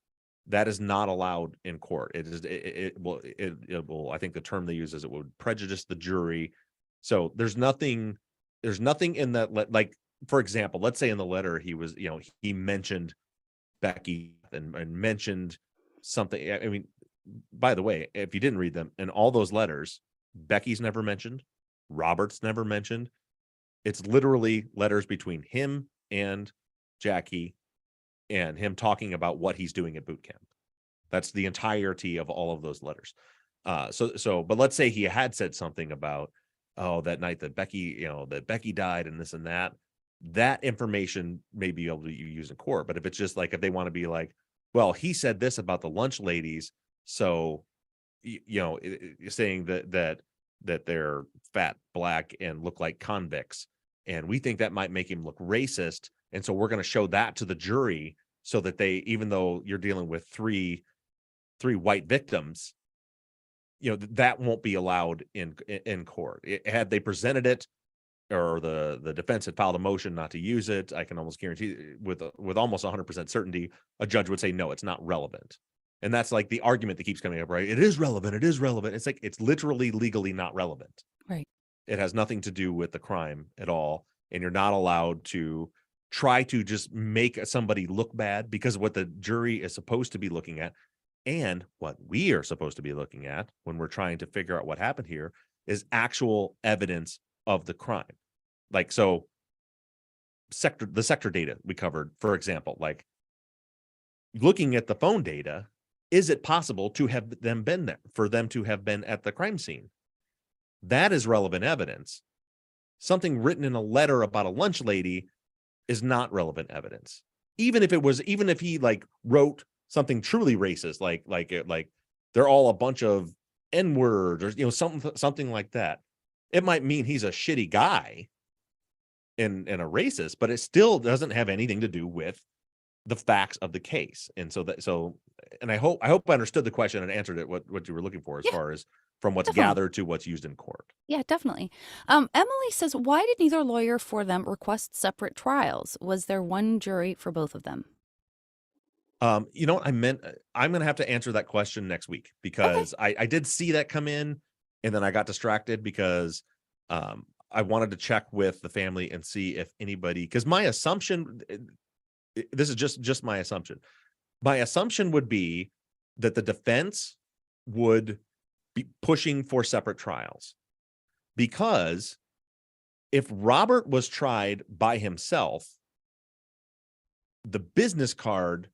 S1: that is not allowed in court. It will, I think the term they use is, it would prejudice the jury. So there's nothing in that, like, for example, let's say in the letter he mentioned Becky and mentioned something. I mean, by the way, if you didn't read them, in all those letters, Becky's never mentioned, Robert's never mentioned. It's literally letters between him and Jackie, and him talking about what he's doing at boot camp. That's the entirety of all of those letters. But let's say he had said something about, that night that Becky died and this and that information may be able to be used in court. But if it's just like, if they want to be like, well, he said this about the lunch ladies, so saying that they're fat, black, and look like convicts, and we think that might make him look racist, and so we're going to show that to the jury, so that they, even though you're dealing with three white victims, that won't be allowed in court. Had they presented it, or the defense had filed a motion not to use it, I can almost guarantee with almost 100% certainty, a judge would say, no, it's not relevant. And that's like the argument that keeps coming up, right? It is relevant. It's like, it's literally legally not relevant.
S3: Right.
S1: It has nothing to do with the crime at all. And you're not allowed to try to just make somebody look bad, because what the jury is supposed to be looking at, and what we are supposed to be looking at when we're trying to figure out what happened here, is actual evidence of the crime. Like, so the sector data we covered, for example, like looking at the phone data, is it possible to have them been there, for them to have been at the crime scene? That is relevant evidence. Something written in a letter about a lunch lady is not relevant evidence. Even if he like wrote something truly racist, like they're all a bunch of N-words, or something like that, it might mean he's a shitty guy and a racist, but it still doesn't have anything to do with the facts of the case. And and I hope I understood the question and answered it what you were looking for, as far as from what's gathered to what's used in court.
S3: Yeah, definitely. Emily says, why did neither lawyer for them request separate trials? Was there one jury for both of them?
S1: You know what I meant? I'm going to have to answer that question next week, because I did see that come in, and then I got distracted because I wanted to check with the family and see if anybody, because my assumption, this is just my assumption. My assumption would be that the defense would be pushing for separate trials, because if Robert was tried by himself, the business card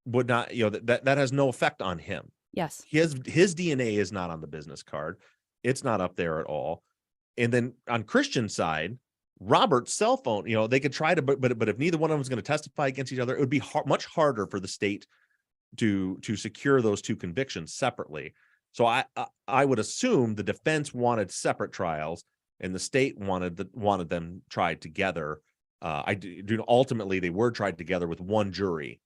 S1: would not, that has no effect on him.
S3: Yes.
S1: His DNA is not on the business card. It's not up there at all. And then on Christian's side, Robert's cell phone, they could try to, but if neither one of them is going to testify against each other, it would be much harder for the state to secure those two convictions separately. So I would assume the defense wanted separate trials and the state wanted them tried together. Ultimately they were tried together with one jury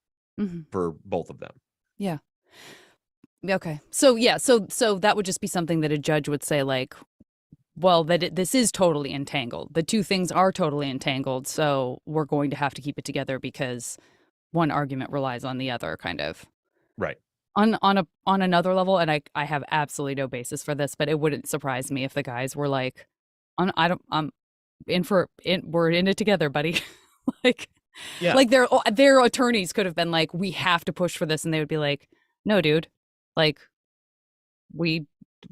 S1: for both of them.
S3: Yeah. Okay. So yeah, so that would just be something that a judge would say, like, well, this is totally entangled. The two things are totally entangled, so we're going to have to keep it together because one argument relies on the other, kind of.
S1: Right.
S3: On another level, and I have absolutely no basis for this, but it wouldn't surprise me if the guys were like, we're in it together, buddy. Like, yeah. Like their attorneys could have been like, we have to push for this, and they would be like, no, dude, like, we,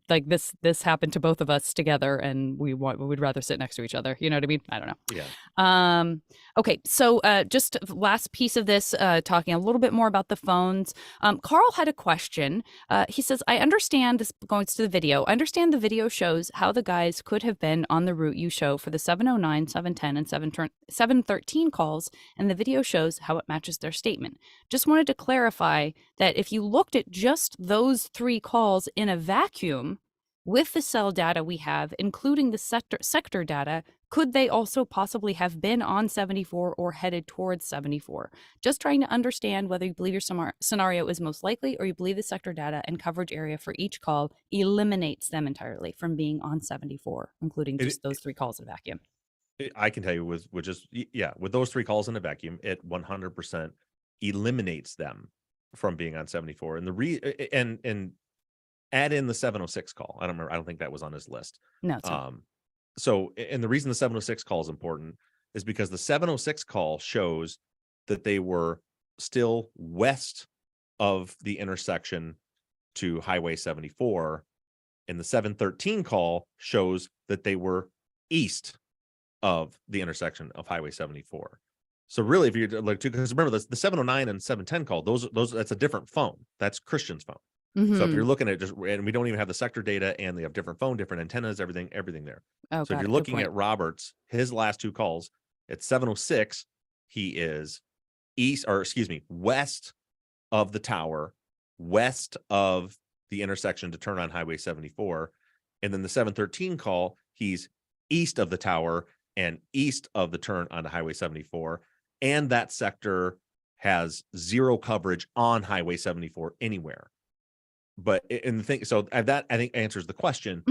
S3: like, this happened to both of us together, and we'd rather sit next to each other. You know what I mean? I don't know.
S1: Yeah.
S3: Okay. So just last piece of this, talking a little bit more about the phones. Carl had a question. He says, I understand this, going to the video. I understand the video shows how the guys could have been on the route you show for the 709, 710, and 713 calls, and the video shows how it matches their statement. Just wanted to clarify that if you looked at just those 3 calls in a vacuum, with the cell data we have, including the sector data, could they also possibly have been on 74 or headed towards 74? Just trying to understand whether you believe your scenario is most likely, or you believe the sector data and coverage area for each call eliminates them entirely from being on 74, including just those 3 calls in a vacuum.
S1: I can tell you with those 3 calls in a vacuum, it 100% eliminates them from being on 74. And and add in the 706 call. I don't think that was on his list.
S3: No. It's not.
S1: So, and the reason the 706 call is important is because the 706 call shows that they were still west of the intersection to Highway 74, and the 713 call shows that they were east of the intersection of Highway 74. So really, if you're like, because remember the 709 and 710 call, those that's a different phone. That's Christian's phone. So if you're looking at and we don't even have the sector data, and they have different phone, different antennas, everything there. So if you're looking at Robert's, his last 2 calls, at 706, he is west of the tower, west of the intersection to turn on Highway 74. And then the 713 call, he's east of the tower and east of the turn onto Highway 74. And that sector has 0 coverage on Highway 74 anywhere. But in the thing, so that I think answers the question.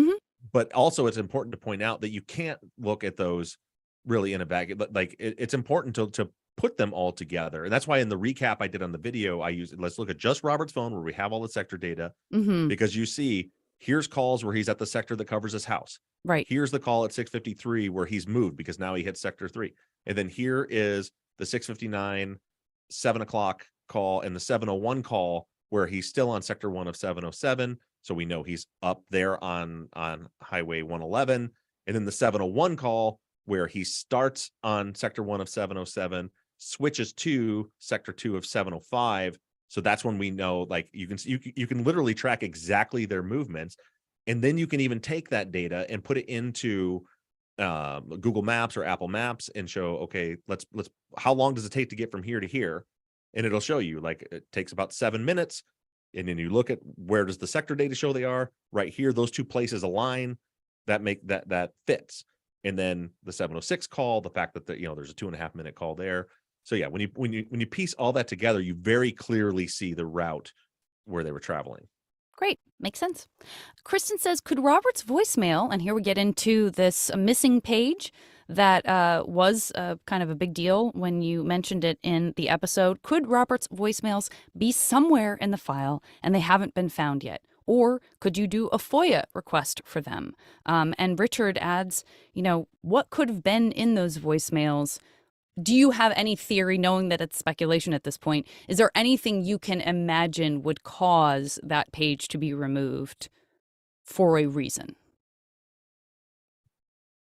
S1: But also, it's important to point out that you can't look at those really in a bag. Like it's important to put them all together, and that's why in the recap I did on the video, I used let's look at just Robert's phone where we have all the sector data, because you see here's calls where he's at the sector that covers his house.
S3: Right.
S1: Here's the call at 6:53 where he's moved because now he hits sector 3, and then here is the 6:59, 7 o'clock call, and the 7:01 call where he's still on sector 1 of 707. So we know he's up there on Highway 111. And then the 701 call where he starts on sector 1 of 707, switches to sector 2 of 705. So that's when we know, like, you can literally track exactly their movements. And then you can even take that data and put it into Google Maps or Apple Maps and show, okay, let's how long does it take to get from here to here? And it'll show you, like, it takes about 7 minutes. And then you look at where does the sector data show they are right here. Those 2 places align that make that fits. And then the 706 call, the fact that there's a 2.5 minute call there. So yeah, when you piece all that together, you very clearly see the route where they were traveling.
S3: Great. Makes sense. Kristen says, could Robert's voicemail, and here we get into this missing page that was kind of a big deal when you mentioned it in the episode. Could Robert's voicemails be somewhere in the file and they haven't been found yet? Or could you do a FOIA request for them? And Richard adds, what could have been in those voicemails? Do you have any theory, knowing that it's speculation at this point? Is there anything you can imagine would cause that page to be removed for a reason?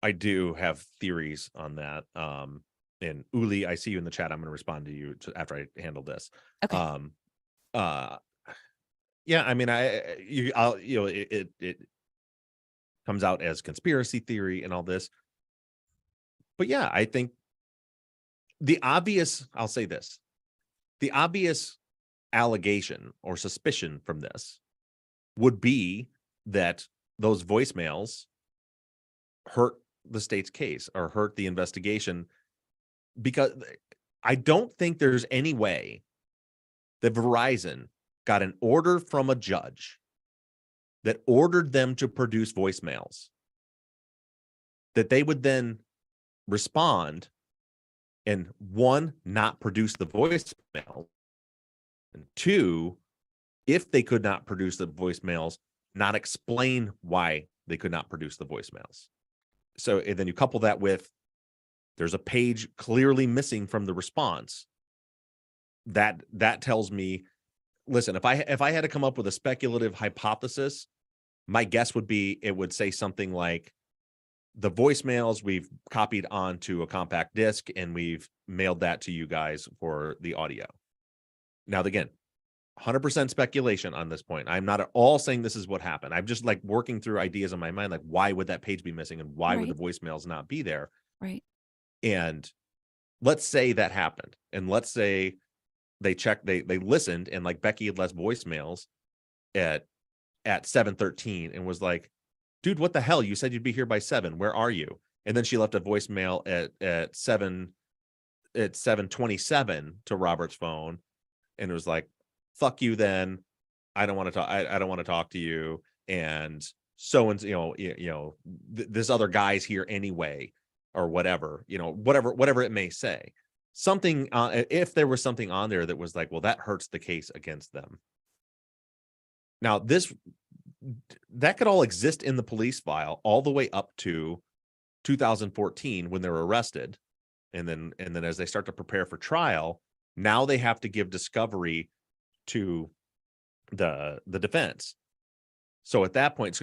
S1: I do have theories on that. And Uli, I see you in the chat. I'm going to respond to you after I handle this.
S3: Okay.
S1: Yeah, I mean, it comes out as conspiracy theory and all this. But yeah, I think I'll say this, the obvious allegation or suspicion from this would be that those voicemails hurt the state's case or hurt the investigation, because I don't think there's any way that Verizon got an order from a judge that ordered them to produce voicemails, that they would then respond and, one, not produce the voicemail, and two, if they could not produce the voicemails, not explain why they could not produce the voicemails. So, and then you couple that with there's a page clearly missing from the response. That tells me, listen, if I had to come up with a speculative hypothesis, my guess would be it would say something like, the voicemails we've copied onto a compact disc and we've mailed that to you guys for the audio. Now, again, 100% speculation on this point. I'm not at all saying this is what happened. I'm just like working through ideas in my mind, like why would that page be missing and why would the voicemails not be there?
S3: Right. And
S1: let's say that happened, and let's say they checked, they listened, and like Becky had left voicemails at 7:13 and was like, dude, what the hell? You said you'd be here by 7. Where are you? And then she left a voicemail at 7:27 to Robert's phone, and it was like, fuck you then. I don't want to talk. I don't want to talk to you. And so, and this other guy's here anyway, or whatever, whatever it may say. Something, if there was something on there that was like, well, that hurts the case against them. Now, that could all exist in the police file all the way up to 2014 when they were arrested. And then as they start to prepare for trial, now they have to give discovery to the defense. So at that point,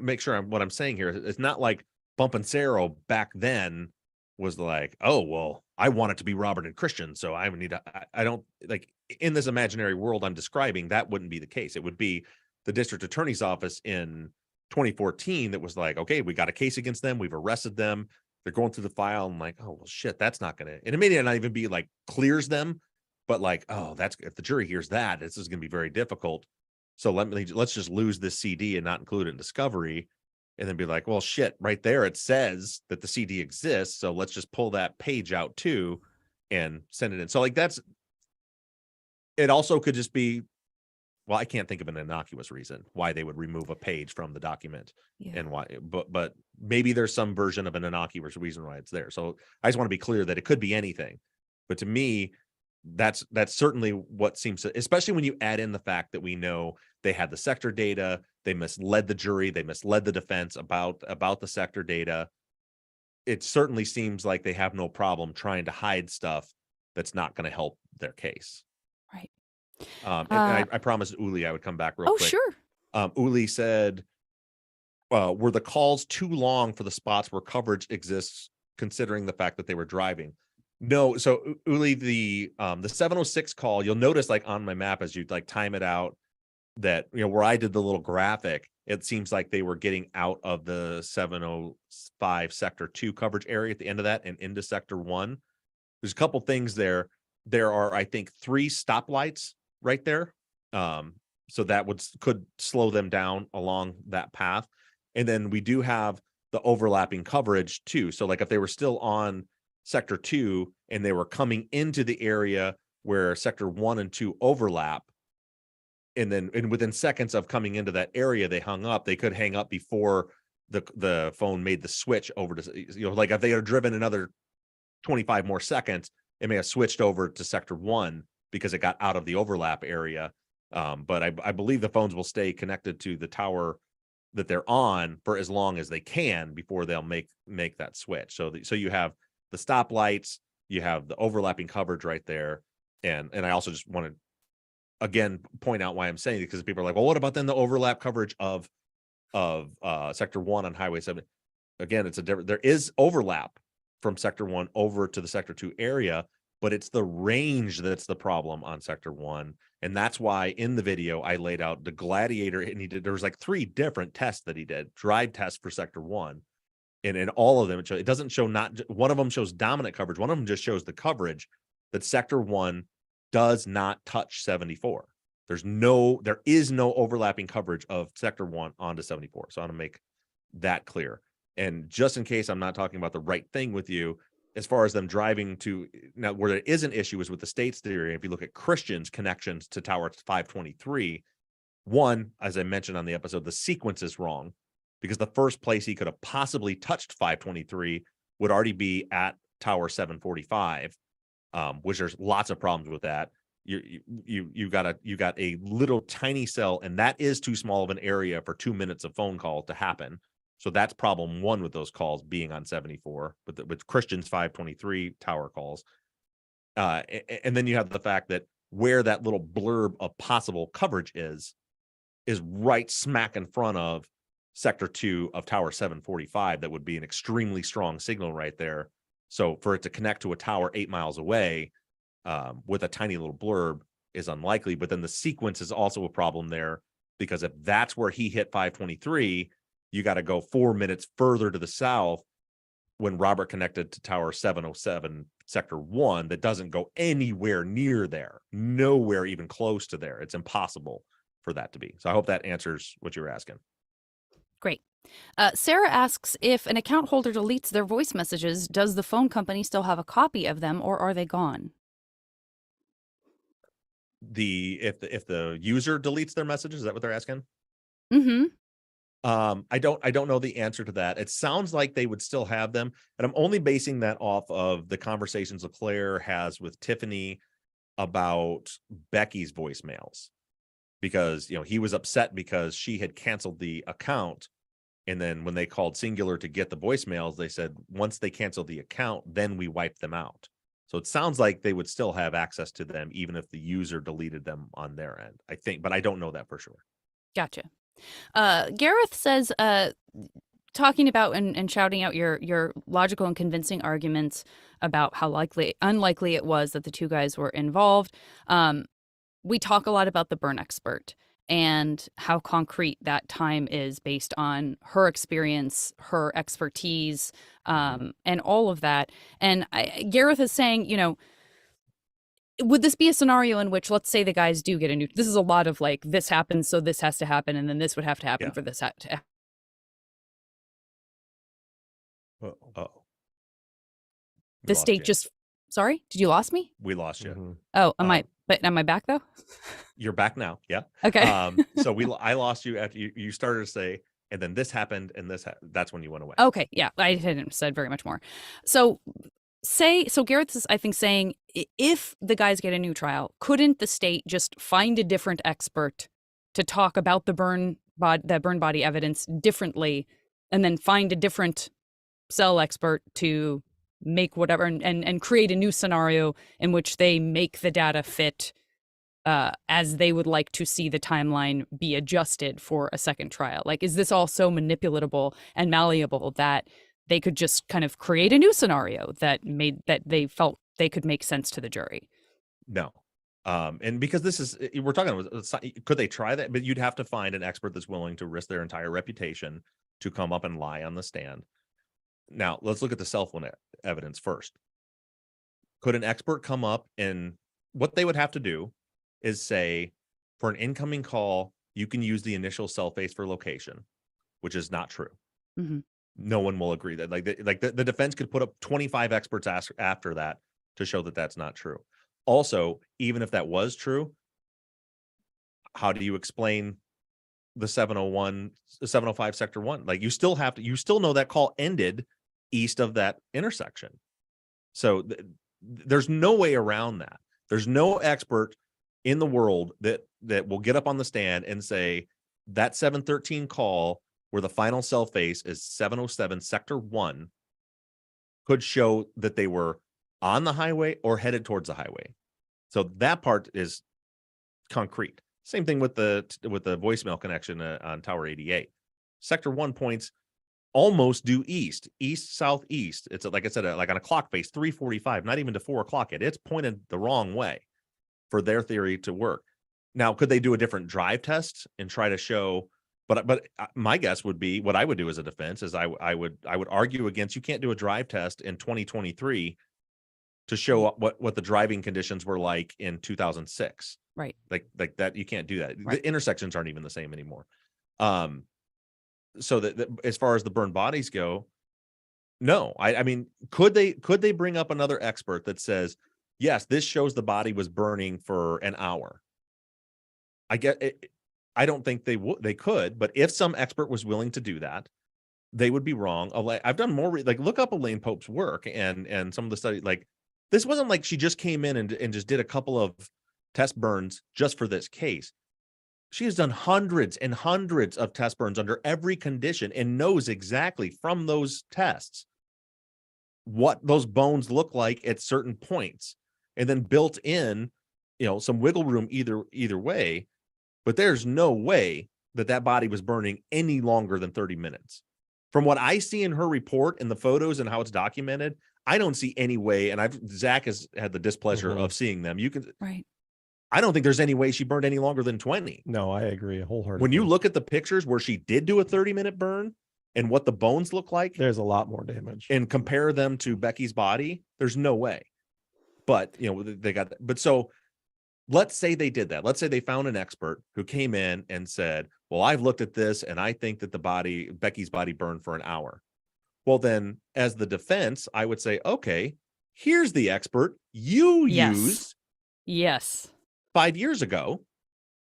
S1: make sure what I'm saying here, it's not like Bumpancero back then was like, oh, well, I want it to be Robert and Christian, so I would need to, I don't, like, in this imaginary world I'm describing, that wouldn't be the case. It would be the district attorney's office in 2014 that was like, okay, we got a case against them, we've arrested them, they're going through the file, and like, oh, well, shit, that's not gonna, and it may not even be like clears them, but like, oh, that's, if the jury hears that, this is gonna be very difficult. So let's just lose this CD and not include it in discovery, and then be like, well, shit, right there it says that the CD exists, so let's just pull that page out too and send it in. So like, that's, it also could just be, well, I can't think of an innocuous reason why they would remove a page from the document, and why, but maybe there's some version of an innocuous reason why it's there. So I just want to be clear that it could be anything, but to me, that's certainly what seems to, especially when you add in the fact that we know they had the sector data, they misled the jury, they misled the defense about the sector data. It certainly seems like they have no problem trying to hide stuff that's not going to help their case.
S3: Right.
S1: And I promised Uli I would come back real quick.
S3: Sure.
S1: Uli said, were the calls too long for the spots where coverage exists, considering the fact that they were driving? No. So Uli, the 706 call, you'll notice like on my map as you like time it out that, where I did the little graphic, it seems like they were getting out of the 705 sector 2 coverage area at the end of that and into sector 1. There's a couple things there. There are, I think, 3 stoplights right there. So that could slow them down along that path. And then we do have the overlapping coverage too. So like if they were still on sector 2 and they were coming into the area where sector 1 and 2 overlap, and within seconds of coming into that area, they hung up. They could hang up before the phone made the switch over to, like if they had driven another 25 more seconds, it may have switched over to sector 1 because it got out of the overlap area. But I believe the phones will stay connected to the tower that they're on for as long as they can before they'll make that switch. So you have the stoplights, you have the overlapping coverage right there. And I also just want to again point out why I'm saying it, because people are like, well, what about then the overlap coverage of sector 1 on Highway 7? Again, it's a different, there is overlap from sector 1 over to the sector 2 area, but it's the range that's the problem on sector 1. And that's why in the video I laid out the Gladiator, and there was like 3 different tests that he did, drive tests for sector 1. And in all of them, it doesn't show, not one of them shows dominant coverage. One of them just shows the coverage that sector 1 does not touch 74. There is no overlapping coverage of sector 1 onto 74. So I want to make that clear. And just in case I'm not talking about the right thing with you, as far as them driving to now, where there is an issue is with the state's theory. If you look at Christian's connections to Tower 523, one, as I mentioned on the episode, the sequence is wrong, because the first place he could have possibly touched 523 would already be at Tower 745, which there's lots of problems with that. You got a little tiny cell, and that is too small of an area for 2 minutes of phone call to happen. So that's problem 1 with those calls being on 74, with Christian's 523 tower calls. And then you have the fact that where that little blurb of possible coverage is right smack in front of sector 2 of Tower 745. That would be an extremely strong signal right there. So for it to connect to a tower 8 miles away with a tiny little blurb is unlikely. But then the sequence is also a problem there, because if that's where he hit 523, you got to go 4 minutes further to the south when Robert connected to Tower 707 sector 1 that doesn't go anywhere near there, nowhere even close to there. It's impossible for that to be. So I hope that answers what you were asking.
S3: Great. Sarah asks, if an account holder deletes their voice messages, does the phone company still have a copy of them, or are they gone?
S1: If the user deletes their messages, is that what they're asking?
S3: Mm-hmm.
S1: I don't know the answer to that. It sounds like they would still have them, and I'm only basing that off of the conversations LeClaire has with Tiffany about Becky's voicemails, because he was upset because she had canceled the account, and then when they called Singular to get the voicemails, they said once they canceled the account, then we wiped them out. So it sounds like they would still have access to them even if the user deleted them on their end, I think, but I don't know that for sure.
S3: Gotcha. Gareth says, talking about and shouting out your logical and convincing arguments about how unlikely it was that the 2 guys were involved. We talk a lot about the burn expert and how concrete that time is based on her experience, her expertise, and all of that. And Gareth is saying, would this be a scenario in which, let's say the guys do get this is a lot of like, this happens, so this has to happen, and then this would have to happen for this to happen. The state just, sorry, did you lost me?
S1: We lost you.
S3: Mm-hmm. Oh, am I back though?
S1: You're back now. Yeah.
S3: Okay.
S1: So I lost you after you started to say, and then this happened, and that's when you went away.
S3: Okay. Yeah. I hadn't said very much more. So Gareth is, I think, saying, if the guys get a new trial, couldn't the state just find a different expert to talk about the burn body evidence differently, and then find a different cell expert to make whatever and create a new scenario in which they make the data fit as they would like to see the timeline be adjusted for a second trial? Like, is this all so manipulatable and malleable that they could just kind of create a new scenario that they felt they could make sense to the jury?
S1: No. And because we're talking about, could they try that? But you'd have to find an expert that's willing to risk their entire reputation to come up and lie on the stand. Now, let's look at the cell phone evidence first. Could an expert come up, and what they would have to do is say, for an incoming call, you can use the initial cell face for location, which is not true.
S3: Mm-hmm.
S1: No one will agree that the defense could put up 25 experts after that to show that that's not true. Also, even if that was true, how do you explain the 705 sector 1? Like, you still know that call ended east of that intersection. So there's no way around that. There's no expert in the world that will get up on the stand and say that 713 call where the final cell face is 707 sector 1 could show that they were on the highway or headed towards the highway. So that part is concrete. Same thing with the voicemail connection on Tower 88. Sector 1 points almost due east, southeast. It's like I said, like on a clock face, 3:45, not even to 4 o'clock. It's pointed the wrong way for their theory to work. Now, could they do a different drive test and try to show? But my guess would be, what I would do as a defense is I would argue against, you can't do a drive test in 2023 to show what the driving conditions were like in 2006.
S3: Right.
S1: Like that, you can't do that.
S3: Right.
S1: The intersections aren't even the same anymore. So that as far as the burned bodies go, no. I mean, could they bring up another expert that says, yes, this shows the body was burning for an hour? I get it. I don't think they could, but if some expert was willing to do that, they would be wrong. I've done more, like, look up Elaine Pope's work and some of the studies. Like, this wasn't like she just came in and just did a couple of test burns just for this case. She has done hundreds and hundreds of test burns under every condition and knows exactly from those tests what those bones look like at certain points, and then built in, some wiggle room either way. But there's no way that body was burning any longer than 30 minutes. From what I see in her report and the photos and how it's documented, I don't see any way. And Zach has had the displeasure of seeing them.
S3: Right.
S1: I don't think there's any way she burned any longer than 20.
S2: No, I agree wholeheartedly.
S1: When you look at the pictures where she did do a 30-minute burn and what the bones look like,
S2: there's a lot more damage.
S1: And compare them to Becky's body, there's no way. But, they got that. But so let's say they did that. Let's say they found an expert who came in and said, well, I've looked at this and I think that Becky's body burned for an hour. Well, then as the defense, I would say, okay, here's the expert you used.
S3: Yes.
S1: 5 years ago.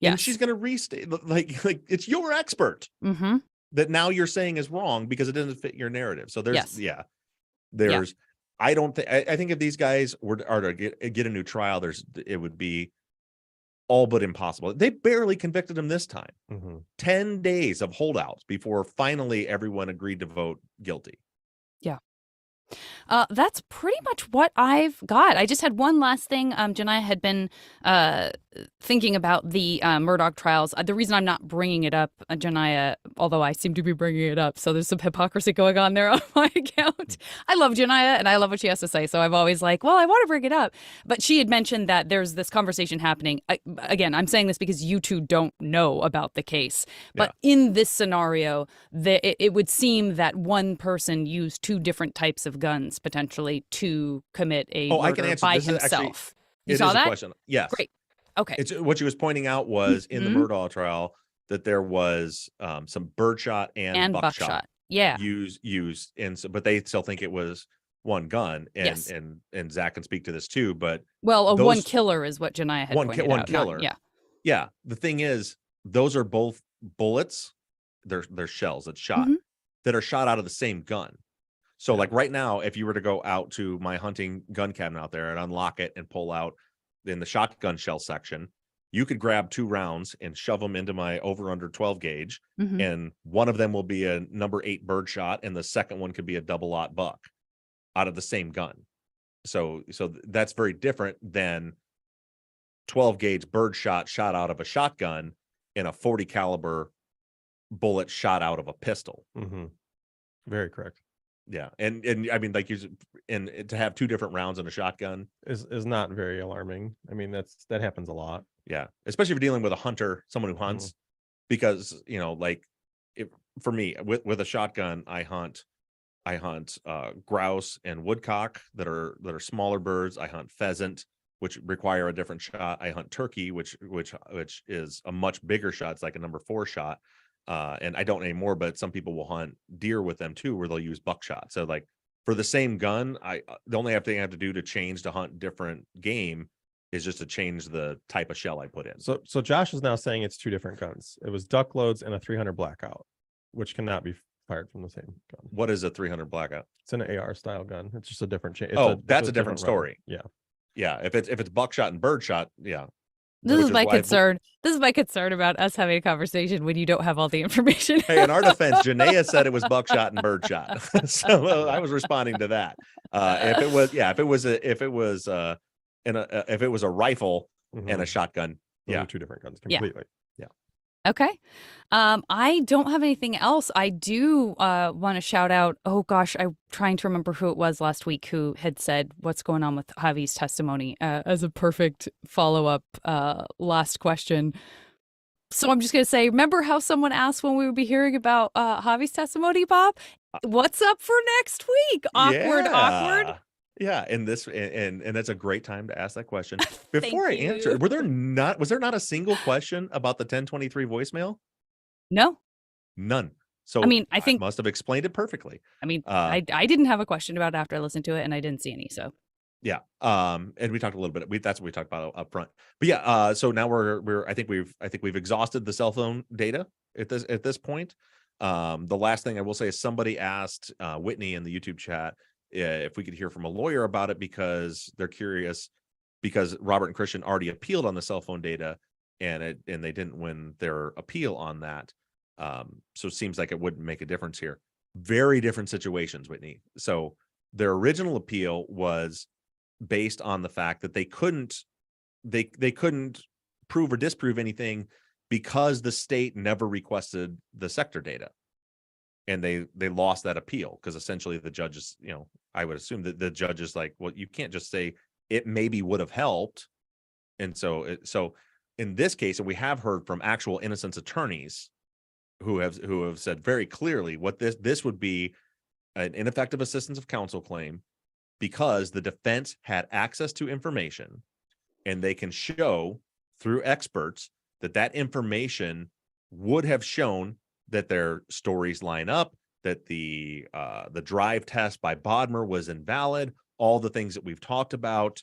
S3: Yes.
S1: And she's going to restate, like it's your expert that now you're saying is wrong because it doesn't fit your narrative. So there's, I don't think, I think if these guys are to get a new trial, it would be all but impossible. They barely convicted him this time. 10 days of holdouts before finally everyone agreed to vote guilty.
S3: Yeah. That's pretty much what I've got. I just had one last thing. Janiyah had been thinking about the Murdaugh trials. The reason I'm not bringing it up, Janiyah, although I seem to be bringing it up, so there's some hypocrisy going on there on my account. I love Janiyah and I love what she has to say, so I'm always like, well, I want to bring it up. But she had mentioned that there's this conversation happening. Again, I'm saying this because you two don't know about the case. But in this scenario, it would seem that one person used two different types of guns potentially to commit a murder
S1: I can answer.
S3: by
S1: this
S3: himself.
S1: You saw that? Question. Yes.
S3: Great. Okay.
S1: What she was pointing out was in the Murdaugh trial that there was some birdshot and buckshot. Used but they still think it was one gun. And Zach can speak to this too. But
S3: one killer is what Janiyah had pointed out.
S1: One killer. Yeah. The thing is, those are both bullets. They're shells that shot that are shot out of the same gun. So like right now, if you were to go out to my hunting gun cabinet out there and unlock it and pull out in the shotgun shell section, you could grab 2 rounds and shove them into my over under 12 gauge. And one of them will be a number 8 birdshot. And the second one could be a double-aught buck out of the same gun. So that's very different than 12 gauge birdshot shot out of a shotgun and a 40 caliber bullet shot out of a pistol.
S2: Very correct.
S1: Yeah, and I mean, like, to have 2 different rounds in a shotgun
S2: is not very alarming. I mean, that happens a lot.
S1: Yeah, especially if you're dealing with a hunter, someone who hunts, because like, for me with a shotgun, I hunt grouse and woodcock that are smaller birds. I hunt pheasant, which require a different shot. I hunt turkey, which is a much bigger shot. It's like a number 4 shot. And I don't anymore, but some people will hunt deer with them too, where they'll use buckshot. So like for the same gun, the only thing I have to do to change to hunt different game is just to change the type of shell I put in.
S2: So Josh is now saying it's 2 different guns. It was duck loads and a 300 blackout, which cannot be fired from the same gun.
S1: What is a 300 blackout?
S2: It's an AR style gun. It's just a different
S1: that's a different story.
S2: Yeah.
S1: Yeah. If it's buckshot and birdshot, yeah.
S3: This is my concern. This is my concern about us having a conversation when you don't have all the information.
S1: Hey, in our defense, Janaea said it was buckshot and birdshot, so I was responding to that. If it was a rifle and a shotgun,
S2: those are 2 different guns completely.
S1: Yeah.
S3: Okay. I don't have anything else. I do want to shout out, oh gosh, I'm trying to remember who it was last week who had said what's going on with Javi's testimony as a perfect follow-up last question. So I'm just going to say, remember how someone asked when we would be hearing about Javi's testimony, Bob? What's up for next week? Awkward.
S1: Yeah, and that's a great time to ask that question. Before I answer, was there not a single question about the 1023 voicemail?
S3: No.
S1: None. So
S3: I mean, I think
S1: must have explained it perfectly.
S3: I mean, I didn't have a question about it after I listened to it, and I didn't see any. So
S1: yeah. And we talked a little bit. That's what we talked about up front. But yeah. So now I think we've exhausted the cell phone data at this point. The last thing I will say is somebody asked Whitney in the YouTube chat if we could hear from a lawyer about it because they're curious because Robert and Christian already appealed on the cell phone data and they didn't win their appeal on that. So it seems like it wouldn't make a difference here. Very different situations, Whitney. So their original appeal was based on the fact that they couldn't prove or disprove anything because the state never requested the sector data. And they lost that appeal because essentially the judges, I would assume that the judge is like, well, you can't just say it maybe would have helped. And so in this case, and we have heard from actual innocence attorneys who have said very clearly what this would be an ineffective assistance of counsel claim because the defense had access to information and they can show through experts that information would have shown that their stories line up, that the drive test by Bodmer was invalid, all the things that we've talked about.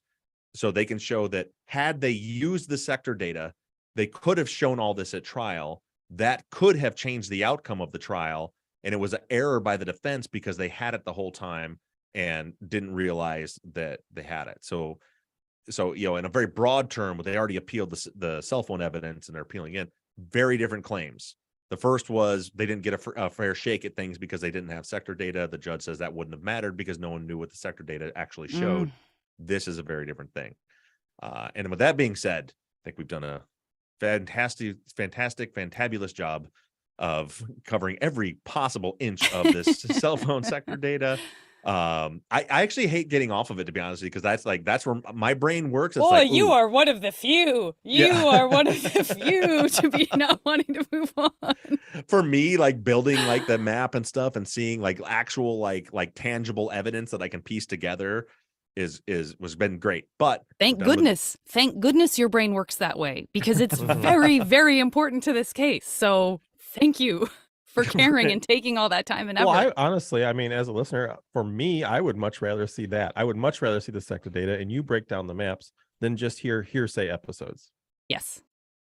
S1: So they can show that had they used the sector data, they could have shown all this at trial. That could have changed the outcome of the trial. And it was an error by the defense because they had it the whole time and didn't realize that they had it. So in a very broad term, they already appealed the cell phone evidence and they're appealing in very different claims. The first was they didn't get a fair shake at things because they didn't have sector data. The judge says that wouldn't have mattered because no one knew what the sector data actually showed. This is a very different thing. And with that being said, I think we've done a fantabulous job of covering every possible inch of this cell phone sector data. I actually hate getting off of it, to be honest with you, because that's where my brain works. It's
S3: you are one of the few. You are one of the few to be not wanting to move on.
S1: For me, like building like the map and stuff and seeing like actual like tangible evidence that I can piece together was been great. But
S3: thank goodness your brain works that way because it's very, very important to this case. So thank you for caring and taking all that time and effort.
S2: Well, honestly, I mean, as a listener, for me, I would much rather see that. I would much rather see the sector data and you break down the maps than just hear hearsay episodes.
S3: Yes.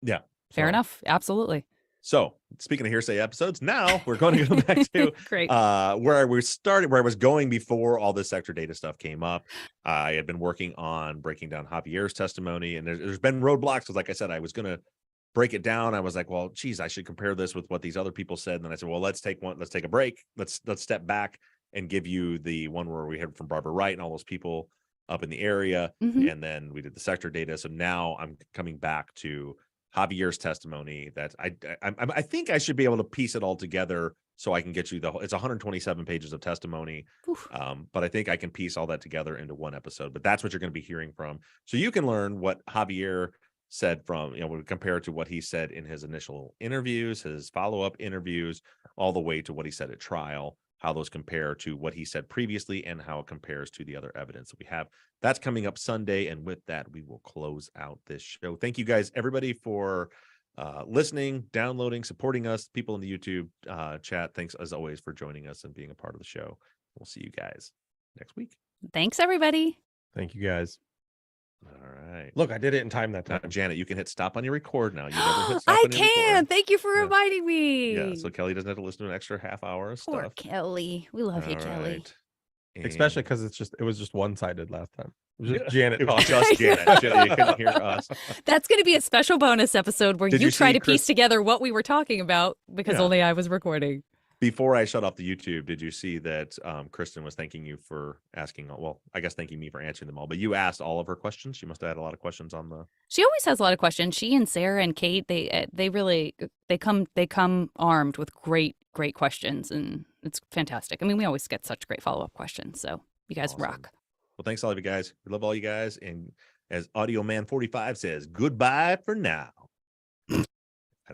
S1: Yeah.
S3: Fair enough. Absolutely.
S1: So speaking of hearsay episodes, now we're going to go back to
S3: Great.
S1: Where I was going before all this sector data stuff came up. I had been working on breaking down Javier's testimony, and there's been roadblocks because, like I said, I was going to break it down. I was like, well, geez, I should compare this with what these other people said. And then I said, well, let's take a break. Let's step back and give you the one where we heard from Barbara Wright and all those people up in the area. And then we did the sector data. So now I'm coming back to Javier's testimony that I think I should be able to piece it all together so I can get you it's 127 pages of testimony. But I think I can piece all that together into one episode, but that's what you're going to be hearing from. So you can learn what Javier said from, compared to what he said in his initial interviews, his follow-up interviews, all the way to what he said at trial, how those compare to what he said previously and how it compares to the other evidence that we have. That's coming up Sunday. And with that, we will close out this show. Thank you guys, everybody, for listening, downloading, supporting us, people in the YouTube chat. Thanks as always for joining us and being a part of the show. We'll see you guys next week.
S3: Thanks, everybody.
S2: Thank you guys.
S1: All right.
S2: Look, I did it in time that time.
S1: Now, Janet, you can hit stop on your record now. You never hit stop
S3: I
S1: on your
S3: can.
S1: record.
S3: Thank you for reminding me.
S1: Yeah, so Kelly doesn't have to listen to an extra half hour of
S3: Poor
S1: stuff.
S3: Kelly. We love you, Kelly.
S1: Right.
S2: Especially because it was just one-sided last time. It was just Janet
S1: it was
S2: talking.
S1: just Janet. You couldn't hear us.
S3: That's going to be a special bonus episode where you try to piece together what we were talking about because only I was recording.
S1: Before I shut off the YouTube, did you see that Kristen was thanking you for asking? Well, I guess thanking me for answering them all. But you asked all of her questions. She must have had a lot of questions on the.
S3: She always has a lot of questions. She and Sarah and Kate, they really come armed with great questions, and it's fantastic. I mean, we always get such great follow-up questions. So you guys rock.
S1: Well, thanks all of you guys. We love all you guys. And as Audio Man 45 says, goodbye for now.